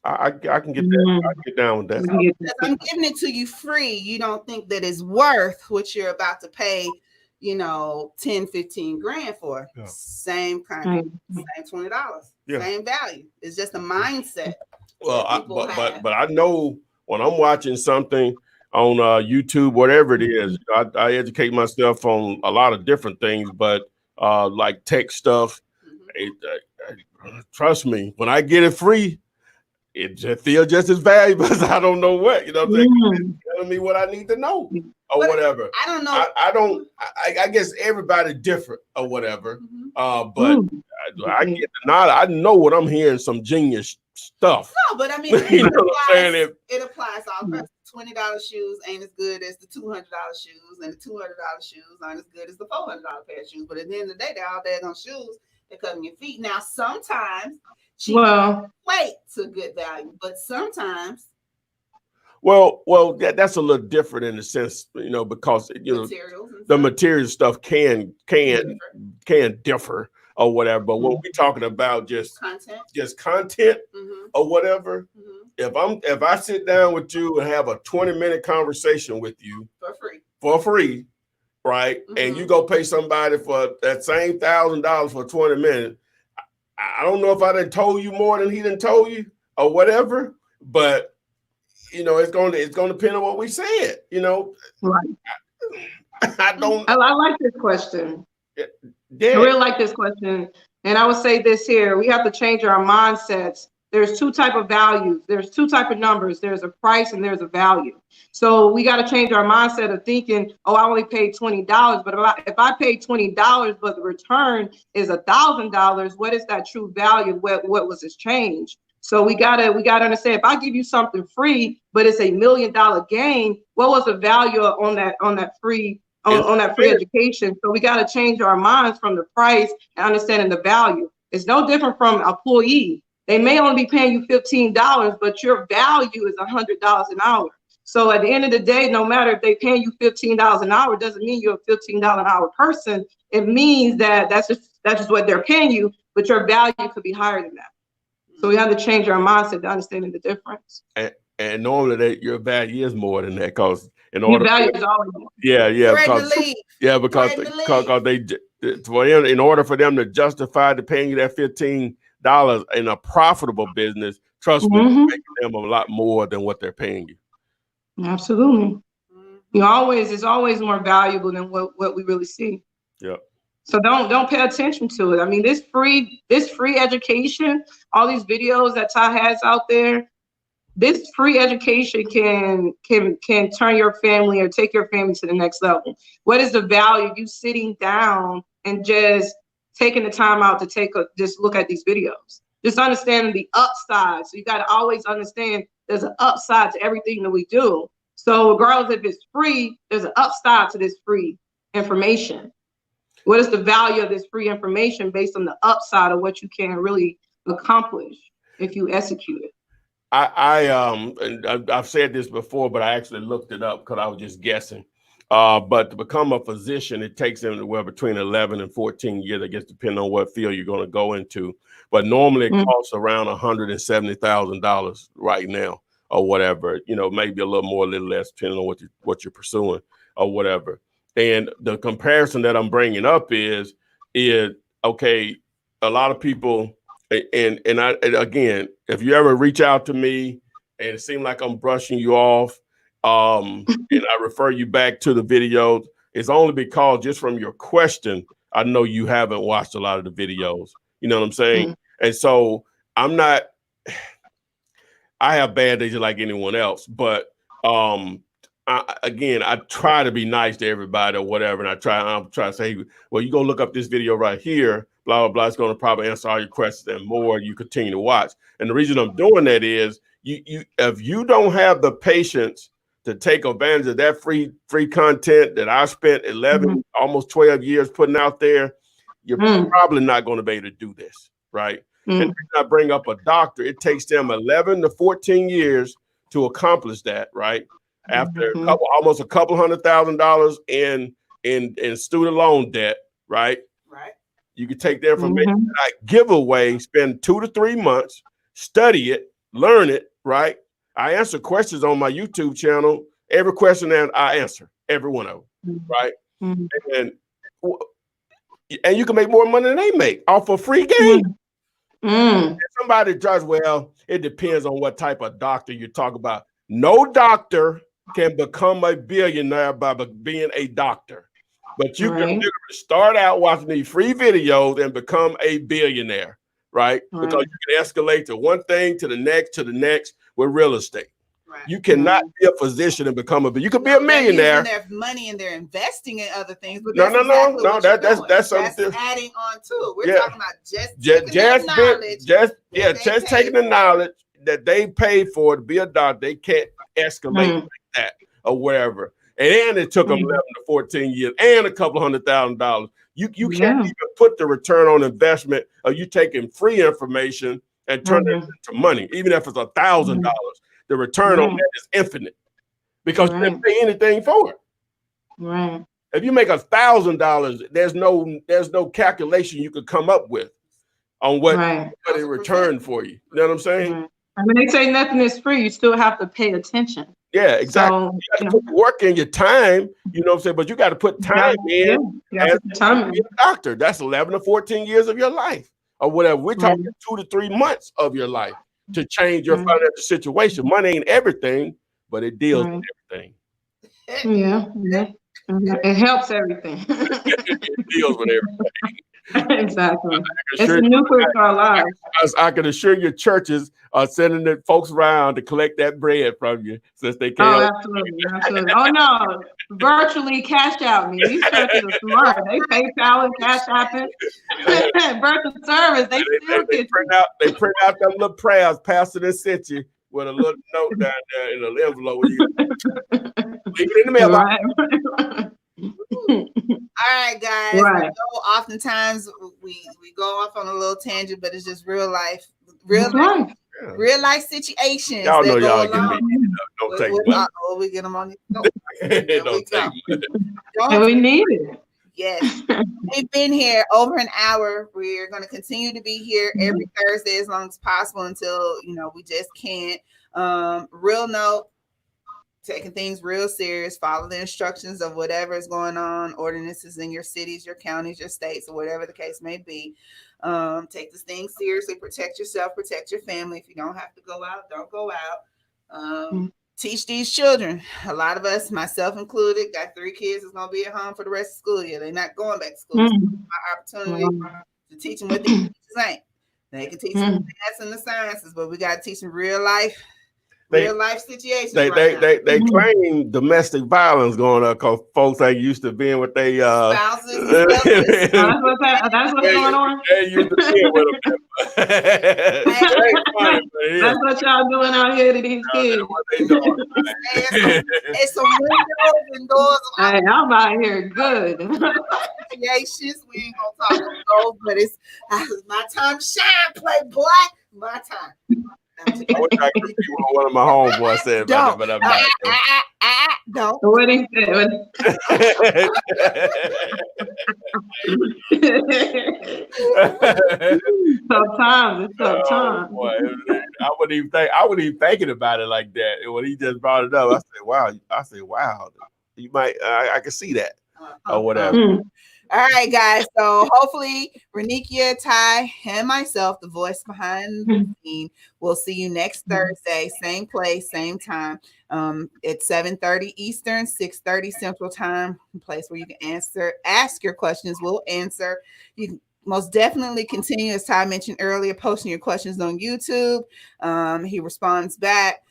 I can get that. I get down with that. So I'm giving it to you free. You don't think that it's worth what you're about to pay, 10, 15 grand for. Yeah. Same kind of same $20. Yeah. Same value. It's just a mindset. Well, but I know when I'm watching something on YouTube, whatever it is, I educate myself on a lot of different things, but like tech stuff, trust me, when I get it free, it just feels just as valuable as I don't know what, what I'm saying? It's telling me what I need to know or whatever. I don't know. I guess everybody different or whatever. But I get the nod. I know what I'm hearing, some genius stuff. No, but I mean, you know what I'm saying? It applies all across. $20 shoes ain't as good as the $200 shoes, and the $200 shoes aren't as good as the $400 pair of shoes. But at the end of the day, they're all daggone shoes that cover your feet. Now, sometimes wait to good value, but sometimes. Well, that's a little different in the sense, because the material stuff can differ or whatever. But when we're talking about just content or whatever, if I sit down with you and have a 20-minute conversation with you for free, right, and you go pay somebody for that same $1,000 for 20 minutes. I don't know if I done told you more than he done told you or whatever, but it's going to depend on what we said. Right. I like this question. Yeah. I really like this question, and I would say this here: we have to change our mindsets. There's two type of values. There's two type of numbers. There's a price and there's a value. So we got to change our mindset of thinking, I only paid $20, but if I paid $20, but the return is $1,000, what is that true value? What was this change? So we gotta understand, if I give you something free, but it's $1 million gain, what was the value on that free education? So we got to change our minds from the price and understanding the value. It's no different from an employee. They may only be paying you $15, but your value is $100 an hour. So at the end of the day, no matter if they're paying you $15 an hour, doesn't mean you're a $15 an hour person. It means that that's just what they're paying you, but your value could be higher than that. So we have to change our mindset to understanding the difference. And normally that your value is more than that, because in order your value is always more. Because in order for them to justify to paying you that $15 in a profitable business, trust me, you're making them a lot more than what they're paying you. Absolutely. It's always more valuable than what we really see. Yeah. So don't pay attention to it. I mean, this free education, all these videos that Ty has out there, this free education can turn your family or take your family to the next level. What is the value of you sitting down and just taking the time out to just look at these videos? Just understanding the upside. So you got to always understand there's an upside to everything that we do. So regardless if it's free, there's an upside to this free information. What is the value of this free information based on the upside of what you can really accomplish if you execute it? I've said this before, but I actually looked it up because I was just guessing. But to become a physician, it takes anywhere between 11 and 14 years, I guess, depending on what field you're going to go into. But normally it costs around $170,000 right now or whatever, maybe a little more, a little less, depending on what you're pursuing or whatever. And the comparison that I'm bringing up is okay, a lot of people, and again, if you ever reach out to me and it seems like I'm brushing you off, and I refer you back to the videos, it's only because just from your question, I know you haven't watched a lot of the videos. You know what I'm saying? And so I have bad days like anyone else, but I try to be nice to everybody or whatever. And I'm trying to say, well, you go look up this video right here, blah, blah, blah. It's going to probably answer all your questions and more. You continue to watch. And the reason I'm doing that is if you don't have the patience to take advantage of that free content that I spent 11, almost 12 years putting out there, you're probably not going to be able to do this, right? And I bring up a doctor, it takes them 11 to 14 years to accomplish that, right? After almost a couple $100,000 in student loan debt, right? Right. You can take the information that I give away, spend 2 to 3 months, study it, learn it, right? I answer questions on my YouTube channel. Every question that I answer, every one of them, right? And you can make more money than they make off a free game. And somebody judges, well, it depends on what type of doctor you're talking about. No doctor can become a billionaire by being a doctor, but you can literally start out watching these free videos and become a billionaire, right? Because you can escalate to one thing to the next with real estate. You cannot be a physician and become you could be a millionaire. Their money and they're investing in other things. But that's that's something adding on to it. We're talking about just taking the knowledge that they paid for to be a doctor. They can't escalate like that or wherever. And it took them 11 to 14 years and a couple $100,000. You can't even put the return on investment of you taking free information and turning it into money, even if it's $1,000. The return on that is infinite because you didn't pay anything for it. Right. If you make $1,000, there's no calculation you could come up with on what it returned for you. You know what I'm saying? I mean, they say nothing is free. You still have to pay attention. Yeah, exactly. So, you got to put work in your time. You know what I'm saying? But you got to put time in as a doctor. That's 11 to 14 years of your life or whatever. We're talking 2 to 3 months of your life to change your financial situation. Money ain't everything, but it deals with everything. It helps everything. It deals with everything. Exactly. It's the nucleus of our lives. I can assure your churches are sending the folks around to collect that bread from you since they can't. Oh, absolutely. Oh, no. Virtually cash out me. These churches are smart. They PayPal and cash app it. Virtual service. They print out them little prayers Pastor that sent you with a little note down there in an envelope. Leave it in the mailbox. All right, guys. I know oftentimes we go off on a little tangent, but it's just real life situations. Y'all know y'all get me. Don't take money. We get them on the Don't take money. We need it. Yes. We've been here over an hour. We're going to continue to be here every Thursday as long as possible until we just can't. Real note. Taking things real serious, follow the instructions of whatever is going on, ordinances in your cities, your counties, your states, or whatever the case may be. Take this thing seriously, protect yourself, protect your family. If you don't have to go out, don't go out. Teach these children. A lot of us, myself included, got 3 kids that's going to be at home for the rest of school year. They're not going back to school. So my opportunity to teach them what the teachers ain't. They can teach them the math and the sciences, but we got to teach them real life real life situations. They claim domestic violence going up because folks ain't used to being with their spouses. And That's what's going on. They used to being with them. That's what y'all doing out here to these kids. What they doing, it's some windows and doors. Hey, I'm out here good. Associations. We ain't gonna talk about those, but it's my time to shine, Playboy. My time. I wish I could see what one of my homeboys said about that, but I'm not. Don't. What he said. Tough times. It's tough times. Boy, I wasn't even thinking about it like that. And when he just brought it up, I said, wow. You might, I can see that or whatever. All right, guys. So hopefully, Renikia, Ty, and myself, the voice behind the scene, will see you next Thursday, same place, same time, at 7:30 Eastern, 6:30 Central Time. A place where you can ask your questions. We'll answer. You can most definitely continue, as Ty mentioned earlier, posting your questions on YouTube. He responds back.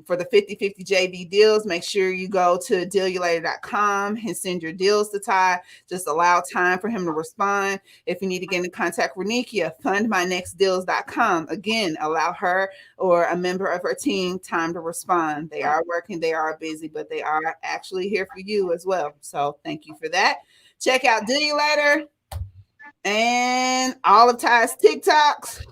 For the 50-50 JV deals, make sure you go to dealyoulater.com and send your deals to Ty. Just allow time for him to respond. If you need to get in contact with Renikia, fundmynextdeals.com. Again, allow her or a member of her team time to respond. They are working, they are busy, but they are actually here for you as well. So thank you for that. Check out Deal You Later and all of Ty's TikToks.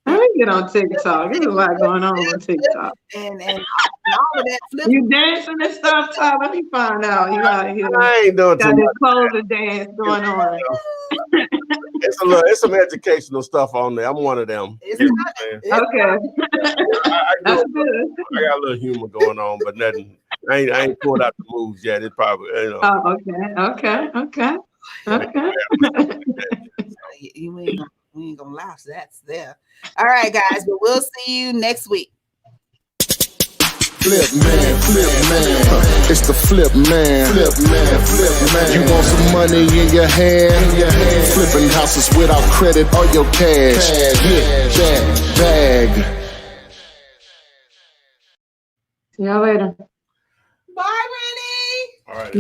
Let me get on TikTok. There's a lot going on TikTok. And all of that. You dancing and stuff, Ty? Let me find out. You out here. I ain't doing got this closer dance going on. It's some educational stuff on there. I'm one of them. Okay. That's good. I got a little humor going on, but nothing. I ain't pulled out the moves yet. It's probably, Oh, okay. We ain't gonna laugh. That's there. All right, guys, but we'll see you next week. Flip man. It's the flip man. You want some money in your hand? Flipping houses without credit or your cash. Get that bag. See y'all later.